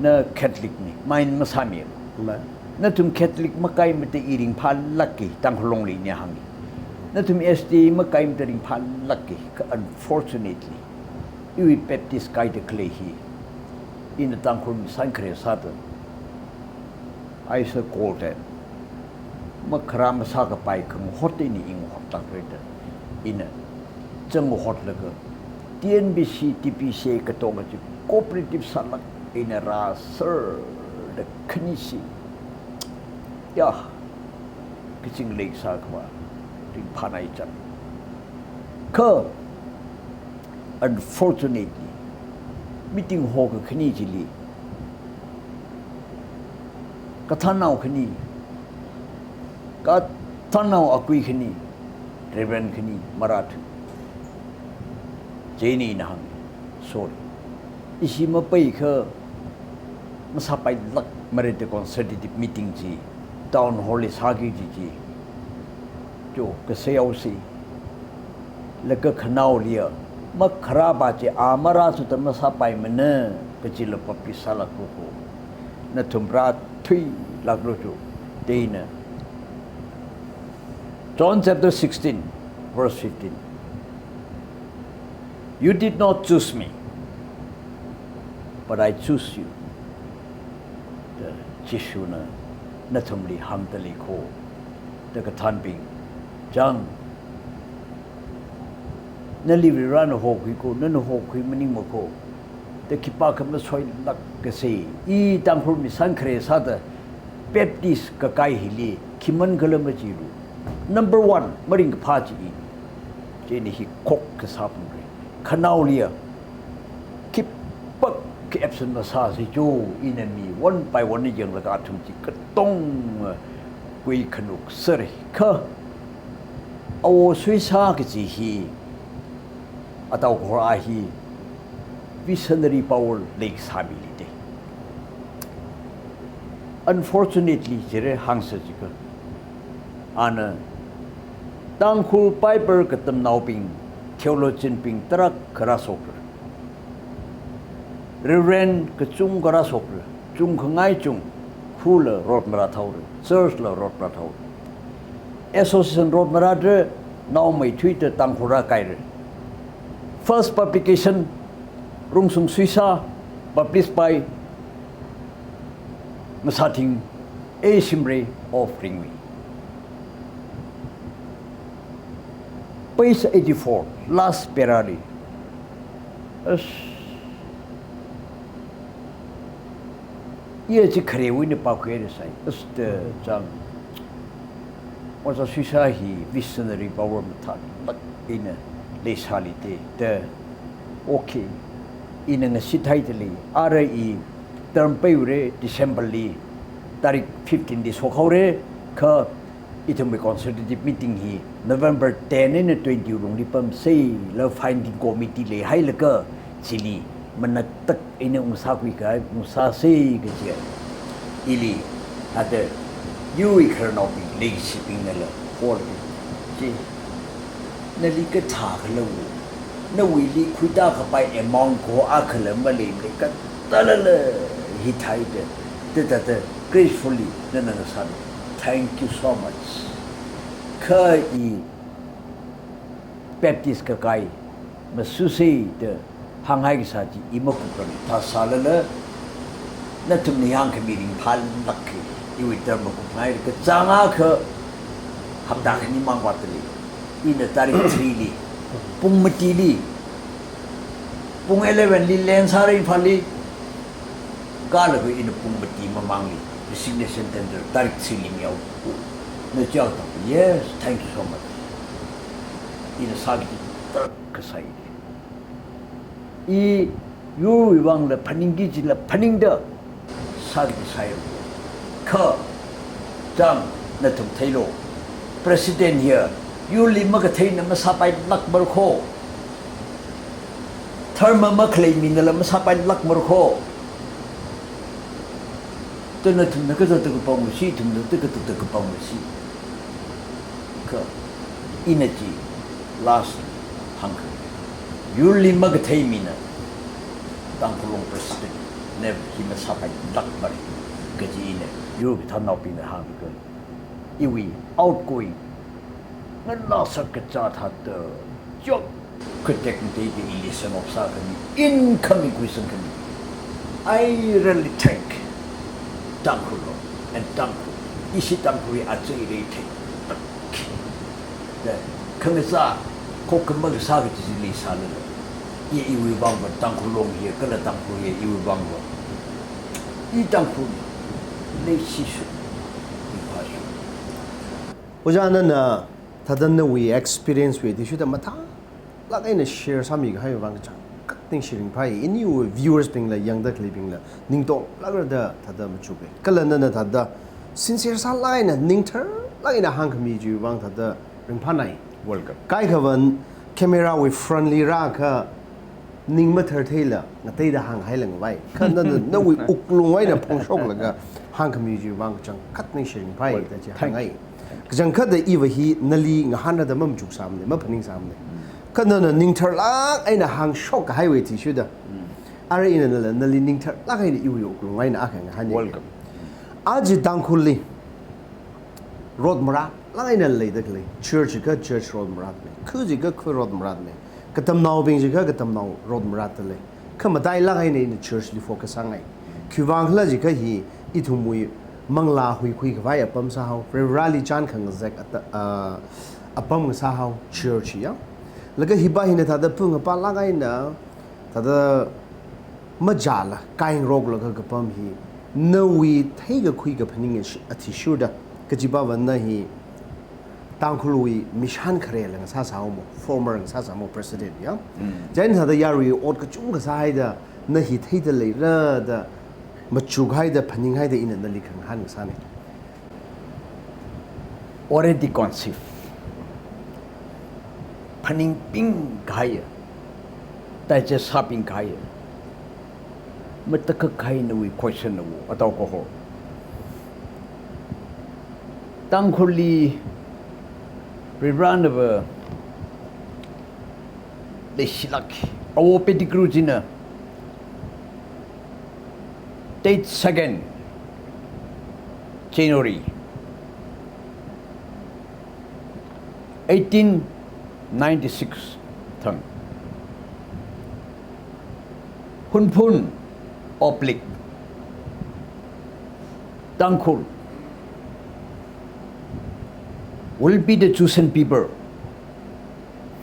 na Catholic ni main masami na tum Catholic makai mate iring phan lucky Tangkhul Long li nya hangi na tum SD makai mate ring phan lucky unfortunately iwi Baptist kai de clay hi in Tangkhul Sankre Sata I say call that makram saka pai kang hot ni ing hot tak reda in chang hot laga TNBC TPC ka to ma cooperative salak in a ra sir the knisi ya kiching lake sakwa ring phanai chan ka unfortunately meeting ho ka khani jili kathanau khani ka thanau akui khani reverend khani marath jeni nang sorry isi ma pai kha masa pai lak mare de consultative meeting ji town hall sagi ji jo ka sayau si la ka khanau lia makhra ba che amara su ta masa pai mena kecil papi salah ko na tumbra thui lagruju deina. John chapter 16, verse 15. You did not choose me, but I choose you. The Jishuna natumli hangdali ko. The katanbing jang. Naliviran hokui ko, nano hokui maning ko. The kipaka masoy lak kasi. I tangkul misankre sada. Baptist kakai hili. Kiman galamajiru. Number 1, maring kapaji. Jeni hi kok kasapungre. Kanaulia. Kipak ki absent masasi jo inami. One by one yang lagatum ji katong. Kui kanuk sere. Ka. Awo suisa kasi hi. Atau korahi visionary power lakes habilite. Unfortunately, jere hangsa jika ana Tangkhul Piper katam nauping theologian ping tarak karasokra. Reverend kachung karasokra, chung kangai chung hula rot marathau, church la rot marathau. Association rot maradre now may Twitter Tangkhura kaire. First publication, Rungsung Suisa, published by Masating A. Simre of Ringwi. Page 84, last parari. As ye ji khare win pa khare sai as the jang was a Suisa hi visionary power method but in a lesalite the okay in a sititally RE term payure December li tarik 15 this hokore ka itum consultative meeting hi November 10 and 20 long lipam say la finding committee le hai la ka chili manatak ina usakwi ka musa say ka je ili ate you economic leadership in la for ji nali ka tha khalo na wili khuita ka pai amount ko akhala mali le ka talala hi thai de gracefully nana san thank you so much kai Baptist ka kai masusi de hangai ki sa ji imaku ka ta salala na tumni hang ka meeting phal nakki iwi term ko ngai ka changa kha habda ni mangwatli ina tarik 3 li pung mati li pung 11 li len sare phali kala ko ina pung mati mamang li resignation tender tarik 3 li miao na jaw ta yes thank you so much ina sagi ka sai I yu wang la paning gi ji la paning da sagi sai ka jam na tum thailo president here you lima ka thaina masapai lak bar kho tharma ma claim min la masapai lak mar kho tena tum na ka ta ka pa mu si tum na ta ka pa mu si ka inaji last hang you lima ka thai min Tangkhul president never he masapai lak bar ka ji ne you ka than nau pin na hang ka iwi outgoing na nasa ka chat hat job protect the election of Sakani incoming question kami I really thank Tangkhul and Tangkhul isi Tangkhul aje rate the kamisa ko kamal sa ga ji li sa le ye iwi bang ba Tangkhul ye kala Tangkhul ye iwi bang ba I Tangkhul le si su Ojana tadan we experience with issue the mata like in a share some you have one cutting sharing pie in you viewers being like young that living la ning to lagar da tadam chube kalana na tada sincere sa line and ning ter like in a hang me ju wang tada ring panai world cup kai khawan camera with friendly raka ning ma thar thela ngatai da hang hailang wai khan na we uklung wai na phong shok laga hang me ju wang chang cutting sharing pie da ja hangai jangkha da iwa hi nali ngahana da mam juk samne ma phaning samne kana na ningthar la aina hang shok highway ti shu da are in na lining thar la kai ni yu ngai na akha nga hani welcome aji Tangkhul li road mara la ngai na le da kle church road mara me khu ji ga khu road mara me katam naw bing ji ga katam naw road mara ta le khama dai la ngai ni church li focus angai khwang hla ji ka hi I thumui mangla hui khui ka vai apam sa hau rally chan khang zek apam sa hau church ya laga hiba hina thada pung pa la ngai na thada majala kaing rog laga ka pam hi no we thega khui ka phaning athi shuda ka jiba wan na hi Tangkhul wi mission khare la sa sa mo former sa sa mo president ya jain thada yari ot ka chung ka sa haida na hi theida le ra da machug haida phaning haida in na likhang han sa ne already conceived phaning ping gaya tai je saping gaya mataka kai no we question no ataw ko ho Tangkhul li rerun of the shilak awo pedigru jina date 2nd January 1896 thang Hunpun oblique Tangkhul will be the chosen people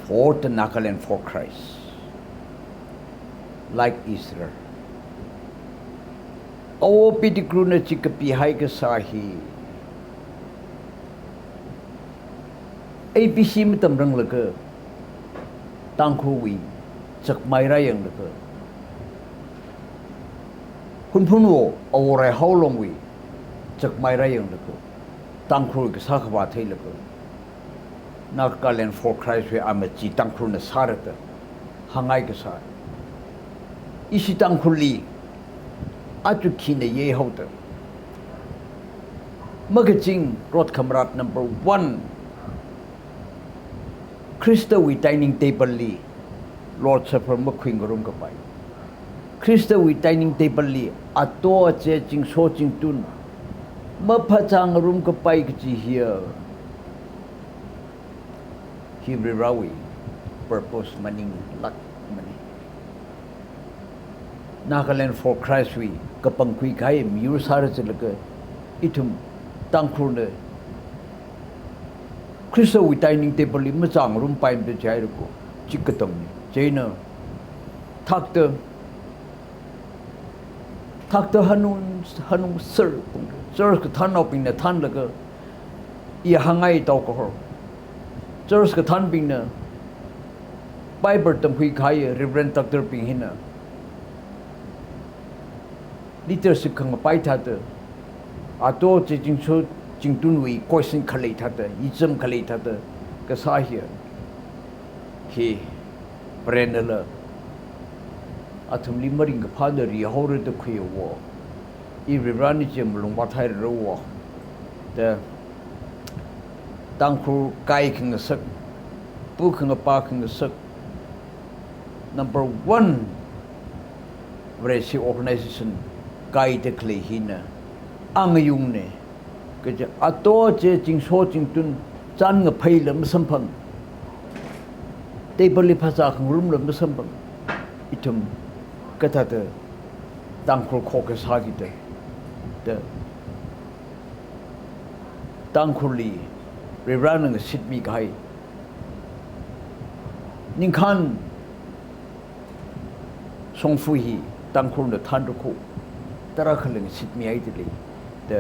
for the Nagaland for Christ, like Israel. Awo pidigru na chikapi hai ka sahi. ABC mitam rang laga Tangkhul wi chak mai ra yang laga. Hunpun wo awore how long wi chak mai ra yang laga. Tangkhul ka sa khwa thai laga. Nagaland for Christ we amachi Tangkhul na sarata hangai ka sa. Isi Tangkhul li atu kine ye hauta. Magaching rot kamrat number 1 Krista wi dining table li Lord Supper makwing room ka pai. Krista wi dining table li ato che ching so ching tun mapachang room ka pai ki here. Hebrew rawi purpose maning lak mani. Nagaland for Christ we kapang kui kai miur sara chalaga itum Tangkhul ne Krista wi dining table li machang room pai de jai ko chikatam ni jaina thakta hanun sir ka than oping na than laga I hangai taw ko ho Church ka than ping na Bible tam hui khai Reverend Dr. ping hina leadership khang pai tha ta ato che jing so jing tun wi question khalei tha ta izam khalei tha ta ka sa hi he brandala athum li maring ka father ri hore to khwe wo I Reverend jem long ba thai ro wo the Tangkhul kai khang sak pu khang pa khang sak number 1 Vresi organization kai te kle hina ang yung ne ke ato che jing so jing tun chan nga phai lam sampang table li phasa khang rum lam sampang itum kata te Tangkhul kho ke sa gi te Tangkhul li Reverend ng sit mi kai ning khan song fu hi Tangkhul na than ko tara khaling sit mi ai de the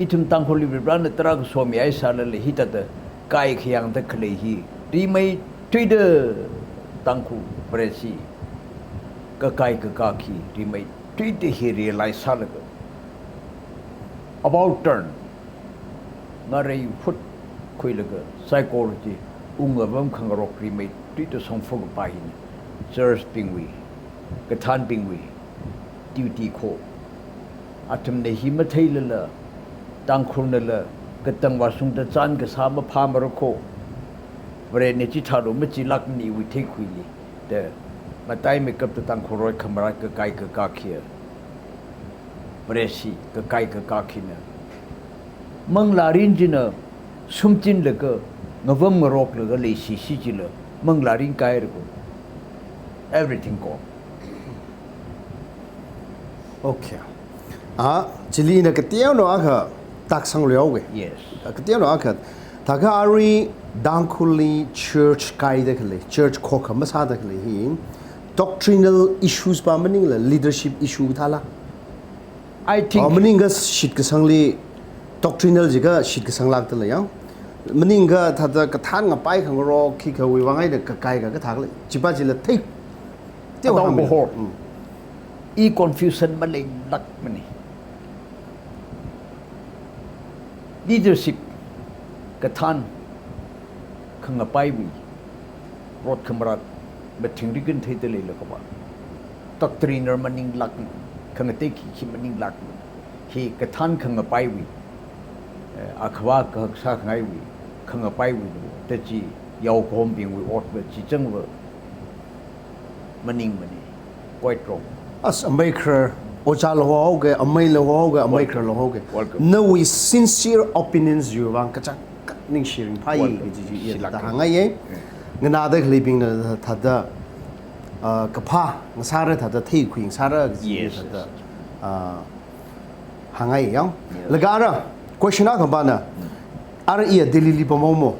itum Tangkhul li Reverend tara so mi ai sa le hi ta de kai khyang de khle hi ri mai tui de Tangkhul presi ka kai ka khi ri mai tui de hi realize sa le about turn ngare put Kuilaga psychology unga bam khangarok ri mai tui to song fog pai church pingwi kathan pingwi duty ko atum ne hi mathai la Tangkhul na la katang wasung ta chan ka sa ma pham ro ko bre ne chi tharo ma chi lak ni wi thei khui li the mà tay mấy cấp tăng khổ rồi không ra cái cái cá kia Bresi cái cá kia nè mong là riêng chỉ nè sum chín là cái ngavum ngorok là cái lì xì chỉ là mong là riêng cái rồi everything go Okay. Chỉ lý là cái tiêu nó à tác sang liao cái. yes Cái tiêu nó à ta cái ari Tangkhul church cái đấy cái church khó khăn mà sao đấy cái hi doctrinal issues ba mình là leadership issue tha la. I think mình cái shit cái sang li doctrinal gì cái shit cái sang lạc tới là mình cái ta cái thang ngập bay khang ro khi cái vi vang ấy được cái thang lại chỉ ba chỉ là thích tiêu tao hàng có mình hổ e confusion mà lên lắc mà này leadership cái than không ngập bay vì rốt không ra mà thình đi gần thấy tới lấy là các bạn doctriner mà ninh lắc không ngập khi mà ninh lắc khi cái than không ngập bay vì akhwa ka sa ngai vì không ngập bay vì thế chỉ giàu có hôm biển vì ớt vì chỉ chân vợ mà ninh quite wrong as a maker ocha lo ho ge amai lo ho ge maker lo ho ge Welcome. no we sincere opinions you wang ka chak ning sharing phai Welcome. ge ji Silak. ta hangai ye ngana da living na tha da ka pha ngsa ra tha da thei khwing sa ra Yes, tha yes. da hangai yang Yes. laga ra question a ka ba na ar ia delhi li pamo mo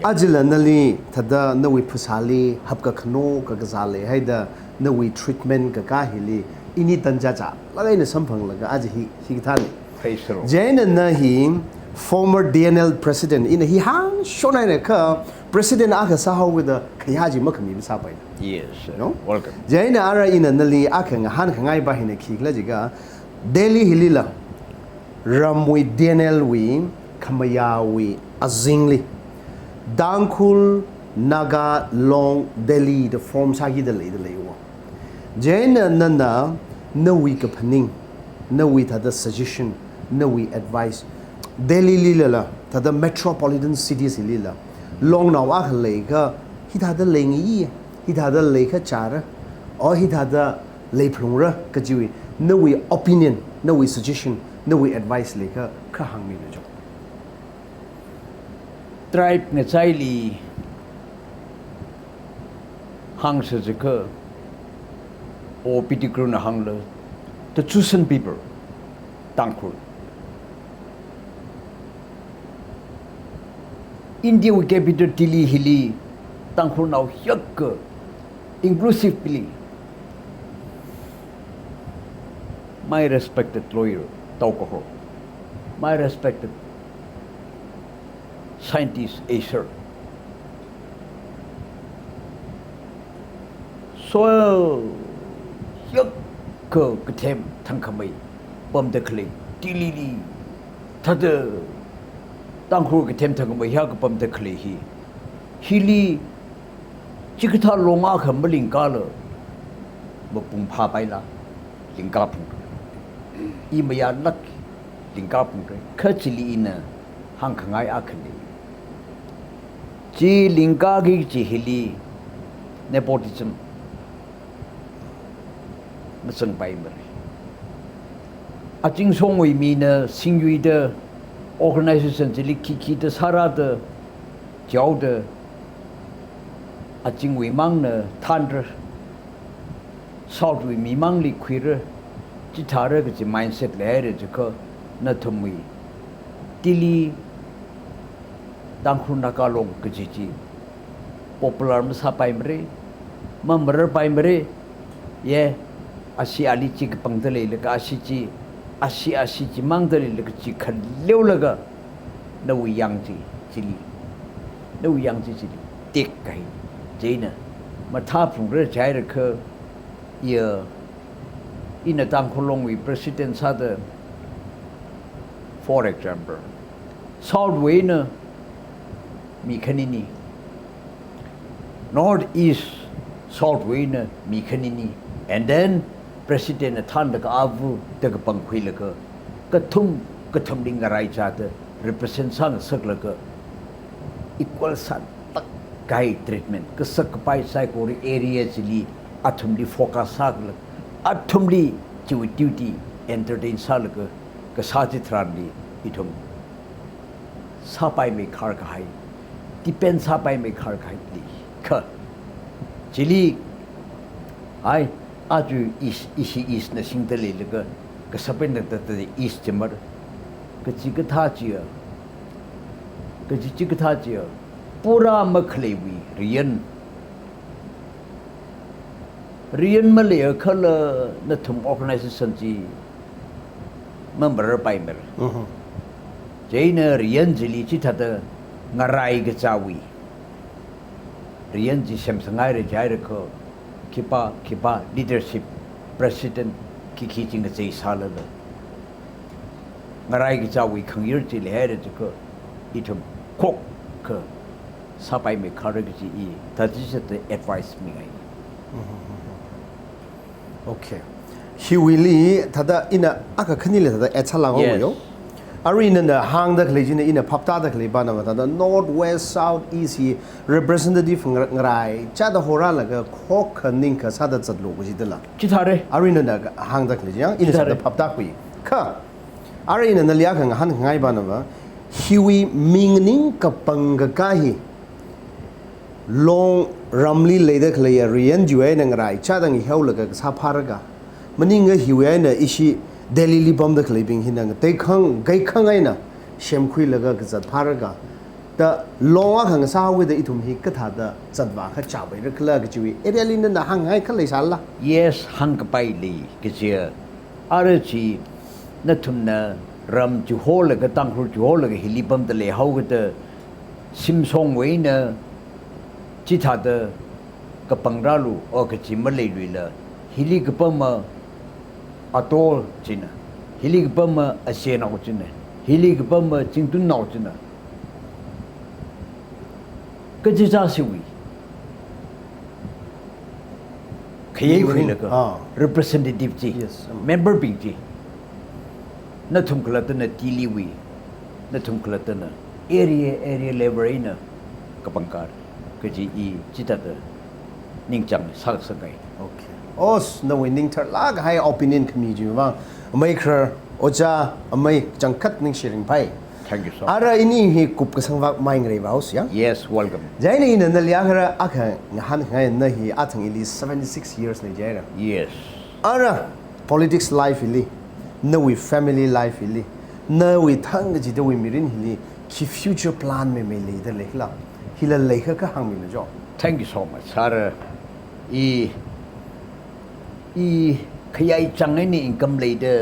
ajila nali thada nawi phusali hapka khno ka gazale haida nawi treatment ka hili ini tanja cha lagai na samphang laga aj hi thani face wrong jain na hi former TNL president in hi hang shonai ne ka president aka sa how with the khayaji makhami sa pai yes no welcome jain ara in nali aka nga han khangai ba hi ne khikla jiga delhi hilila ramwi TNL wi khamaya wi azingli Tangkhul Naga Long Delhi the form sagi the lay wo Jain nanda no we kapaning no we the suggestion no we advice Delhi lila the metropolitan cities lila long now a lega he had the lengi he had the leka chara or he had the lay plungra kajiwi no we opinion no we suggestion no we advice leka ka hang mi jo tribe nga chai li hang se zeka o pitikru na hang le the chosen people Tangkhul India we capital Delhi hili Tangkhul now yak inclusively my respected lawyer Taukoho my respected scientist Acer. So, yak ke ketem tangkamai bom dekli dilili tada Tangkhul ketem tangkamai ya ke bom dekli hi hili jikta longa ke melingkala bepung pa bai la lingka pung imaya nak lingka pung kecili ina hang kangai akhni ji lingka gi ji hili nepotism masang bai mer ajing song wei mi na singyui de organization ji ki de sara de jiao de ajing wei mang na tan de sao wei mi mang li khui re ji tha re ji mindset le re ji ko na thumui Delhi Tangkhul Naga Long kejiji popular masa primary member primary ye asi ali ci pangdale le ka asi ci mangdale le ci khaleu le ga no yang ji jili no yang ji jili tek kai jina ma tha phung re jai re khe ye in Tangkhul Long we president sa de for example South way na mi khanini North East South way na mi khanini and then President Than da avu da pang khui la ka thum ding rai cha de represent sang sak la ka equal san tak kai treatment ka sak pai sai ko area chili athumli focus sagla athumli chiwi duty entertain salaga ka saji thrandi itum sapai me khar ka hai depend sapai me khar ka li ka chili ai aju is na singtali laga ka sapen ta is chamar ka chikatha chia ka chikatha chia pura makhlewi rian malaya khala na thum organization ji member pai mer jaina rian jili chi thada ngarai ga chawi rian ji samsangai re jai ko kipa leadership president ki jing ga chei sala la ngarai ga chawi khangyir ji le re ko itum kok ka sapai me khare ga ji I that is the advice me ai Okay. Hiwili tada ina aka khanile tada etsalang Yes. yo. Arina na hang da khlejina ina phapta da khleba na tada north west south east hi representative ngrai cha da hora laga khok khaning ka sa da chatlo buji dala. chi thare Arina na hang da khlejang ina sa da phapta kui. Kha. Arina na liya khang han ngai ba na ba hiwi mingning ka panga ka hi long ramli leida khlaya rian juai nang rai cha dang hiaulaga sa pharaga maninga hiwai na ishi delhi libam da khlebing hinang te khang gai khang aina shem khui laga ka zat pharaga ta longa khang sa wi da ithum hi ka tha da chatwa kha cha bai rakla ga chiwi eriali na hang hai khalai sala yes hang ka pai li ke chia are chi na thum na ram chu hol ga tang hul chu hol ga hilibam de le hau ga de sim song wei na chi tha de ka pangralu o ka chi ma le lui la hili ka pa ma atol china hili ka pa ma ashe na ko china hili ka pa ma ching tun na china ka chi sa si wi khayei hui la ka representative ji Yes. member big ji na thum kala ta na tili wi na thum kala ta na area level ina ka pangkar ka ji I chita ta ning chang sak sakai okay os na winning thar lag hai opinion kami ji wa mai khar oja amai changkhat ning sharing pai thank you so much ara ini hi kup ka sangwak mai ngrei ba os ya yes welcome jaina ina na liya khara akha han ngai na hi athang ili 76 years ne jaira yes ara politics life ili na we family life ili na we thang ji de we mirin hili ki future plan me me le de lekla hila lekha ka hang mi na jo thank you so much sir I khayai chang ni income leader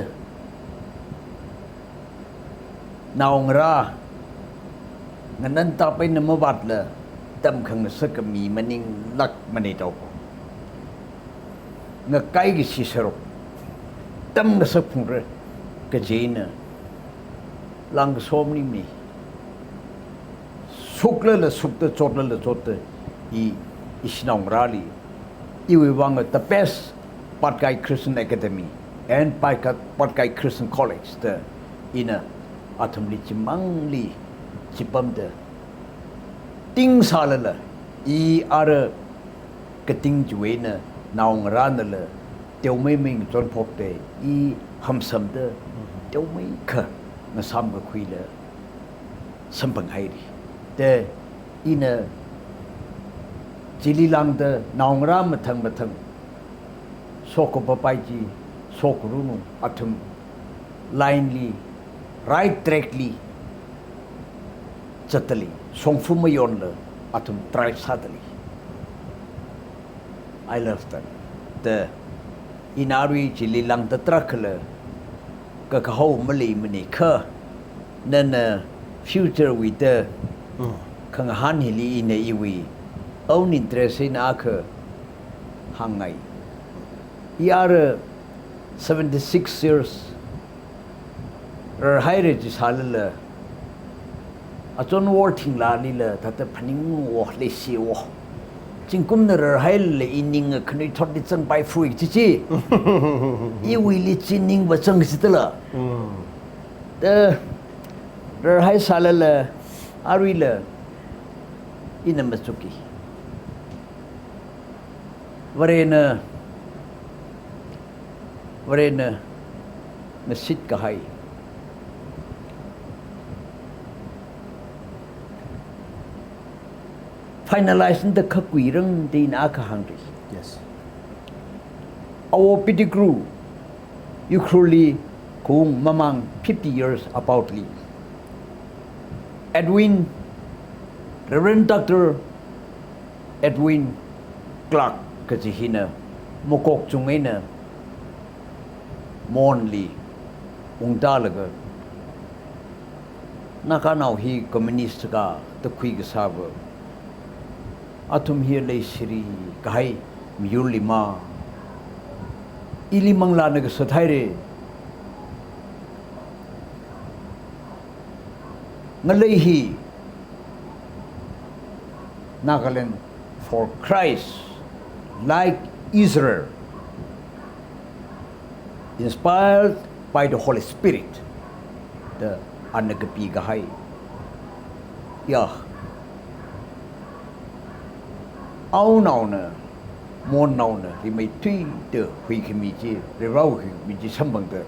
naong ra nganan ta pai na mawat la tam khang sa ka mi maning lak mani taw nga kai gi si sero tam na sa phung re ka jina lang som ni mi sukla la sukta chotla la chotla I isnaong rali I wang the best Patkai Christian Academy and Patkai Christian College the ina athumli chimangli chipam the ting salala I ara kating juena naong ranala teu mai ming chon phok te I hamsam de teu mai kha na sam ga khuila sampang hai ri te ina Jili lang de naong ra mathang soko papai ji soko runu athum linely right directly chatali songfu mayon le athum try sadali I love that the inari jili lang de trakle ka ka ho mali mani kha nan future with the khang han hili ina iwi own interest in aka hangai yar 76 years haire ji salala achon war thing la ni la ta phaning wo le si wo chingkum na hail le ining khni thot di chang bai fui chi chi I wi li chining ba chang si tala the hai salala arila ina masuki Varena na sit kahai. Finalizing the kakwirang din akahangri. Yes. Our pity grew. You cruelly kung mamang 50 years aboutly. Edwin, Reverend Dr. Edwin Clark kazihina mokok chungena monli ungdalaga nakanaw hi communist ka takui ka saba atum hi lay siri kahai miyulima ilimang la naga sathaire ngalay hi Nagaland for Christ, like Israel, inspired by the Holy Spirit, the anagapi gahay. Yah. Au na, mon na, rimay tui de hui kimiji, riraw kimiji sambang de.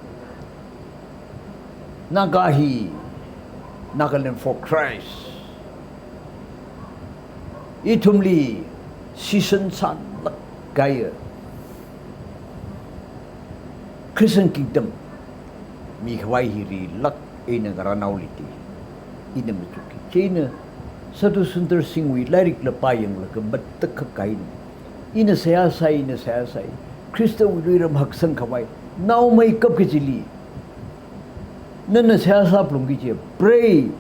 Nagahi, Nagaland for Christ. Itumli season san gaya Christian kingdom mi khawai hiri lak ina garanauliti ina mutuki china satu sundar singwi larik la payang la kabatak kain ina saya sai Krista wiram haksan khawai now mai kap ke chili nana saya sa plungi che pray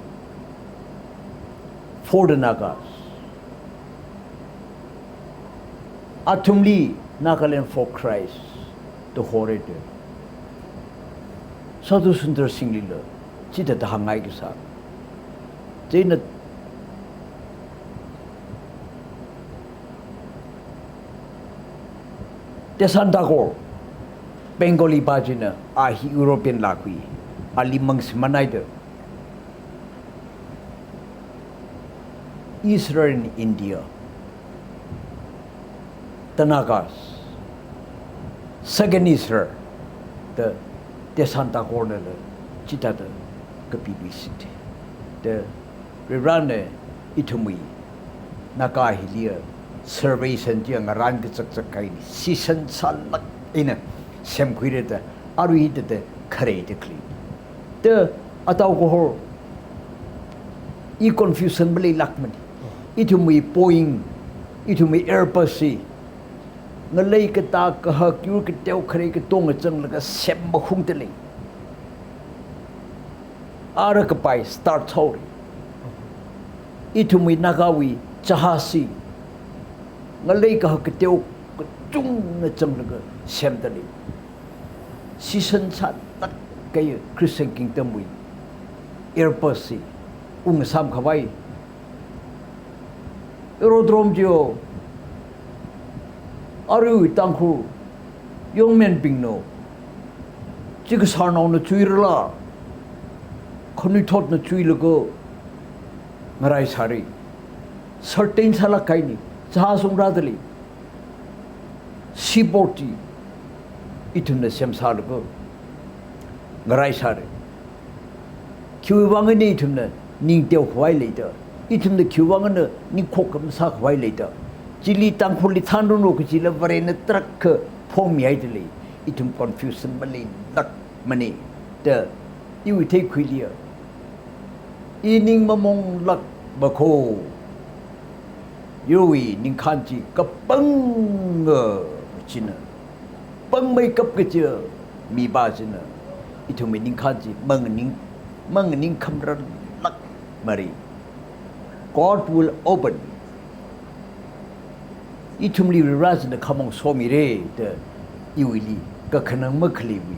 for the Nagas. Atumli Nagaland for Christ, the horror. Sadhu Sundar Singh Lila, Chita Hangai Gisa. Jaina Desantagor, Bengali Bajina, Ahi European Lakwi, Ali Mangs Manaida, Israel in India. The Nagas, second Israel, the Santa Corner, Chita, the City, the Rirane Itumi, Naga Hilia, surveys and young Rangakai, season salak in a sem quirita, are we the creatively. The Atauhor, E confusion Billy Lakman, Itumi Boeing, Itumi Airbus. Ngalay ka ta ka hakyu ka tew khare ka tong chang laga sem khung te le ara ka pai start thori itumi nagawi chahasi ngalay ka ka tew ka chung na chang laga sem te le season chat tak kay Christian kingdom wi airport si sam khawai aerodrome jo Aru Tangkhul young men being no Chigasar on the Chuirla Konu taught the Chuilago Marai Sari certain Salakaini Sahasum Radley Seaporti Itun the Sem Salago Marai Sari Kiwangani itum the Ning Del Wai later Itum the Kiwangana Ning Kokam Sak Wai later Jili Tangkhul Lithandu no Kujila Varena Truck Pom Yaidli, itum confusion Malay, duck money, the you will take Quilia. Ining Mamong Luck Bako Yui Ninkanji Kapang China Pang make up Gaja Mi Bajina Itum Ninkanji Manganing Kamra Luck Marie. God will open. Itumli raz na kamong somire the iwili kakanang makliwi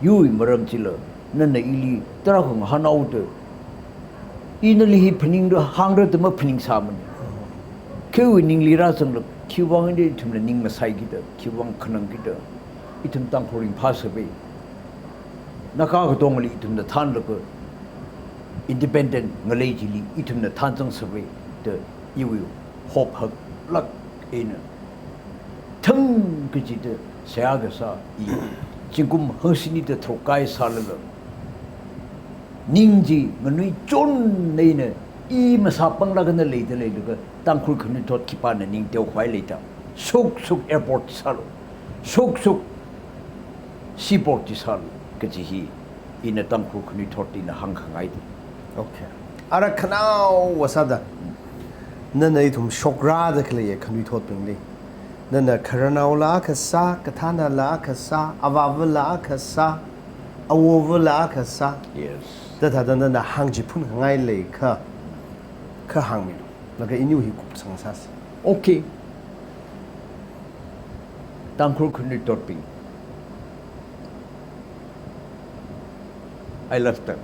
yui maram chila nana ili tarakong hanaw de inali pening do hangra de ma pening saman kewi ning li razang lo kiwang de itum na ning masai gida kiwang kanang gida itum Tangkhuling pasabe nakakadongli itum na tan lo independent ngalay jili itum na tanjang sabe the iwi hope hag luck in 텅 그지도 세아가서 이 지금 허신이도 trokai 살러 닝지 너희 쫀 내네 이 마사빵라가나 레이들레가 땅굴 그는 더 기빠는 닝대오 과일레다 속속 에어포트 살로 속속 시포트 살로 그지히 이네 땅굴 그는 더티나 항항아이디 Okay. Ara kanao wasada. Nana itum shokrada kle kanu thot pingli. Nana karanao la kasa, katana la kasa, avavla kasa, awovla kasa. yes That had nana hangji pun ngai le ka hangmi. Naga inu hi kup sangsas. 오케이 땅굴 그는 더빙 I love them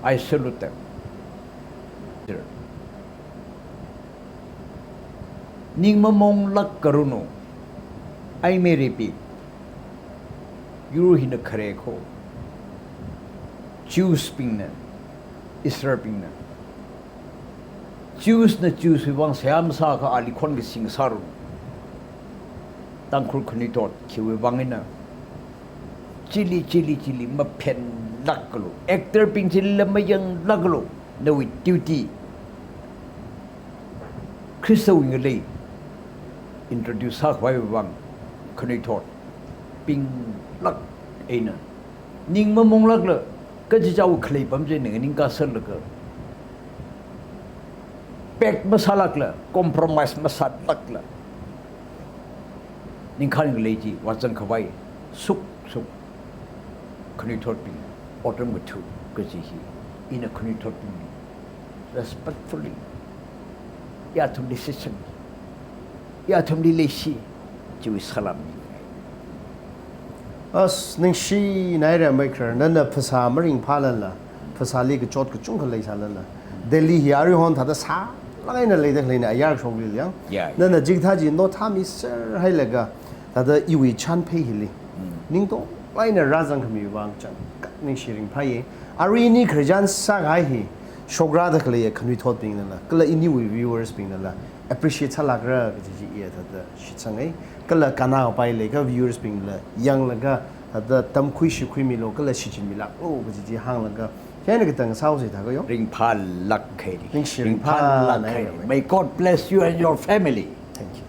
I salute them. Ning mamong lak karuno. I may repeat. You hina kareko. Jews pingna. Israel pingna. Jews na Jews wang sayam sa ka alikon ke sing saru. Tangkul kunitot kiwe wangina. Chili ma pen lakalo actor ping sila mayang lakalo na with duty Kristo wingali introduce ha wai wang kunitot ping lak ena ning mamong lakla ka ji jaw khlei pam je ning ka sel ka pek masalakla compromise masat lakla ning khan ngi ji wachang khawai suk kunitot ping automatic kajihi in a kunitot ping respectfully ya tum decision ya tum leshi jiwi salam As ning shi naira maker nana phasa maring phalala phasa li ke chot ke chung khalai salala Delhi hiari hon thada sa lagai na leida leina ayar shogli liang Yeah. nana jigtha ji no thami sir hai lega thada iwi chan phe hili ning to laina razang khami wang chan ning shiring phai ari ni khrijan sa gai hi shogra da khle khami thot ping na kala ini wi viewers ping na appreciate salagra ji ji ya thada shi changai kala kana pai le ka viewers ping la yang laga thada tam khui shi khui mi lo kala shi chin mi la o ji ji hang laga chen ga tang sao se tha ga yo ring phal lak khairi ring shi ring phal may God bless you and your family thank you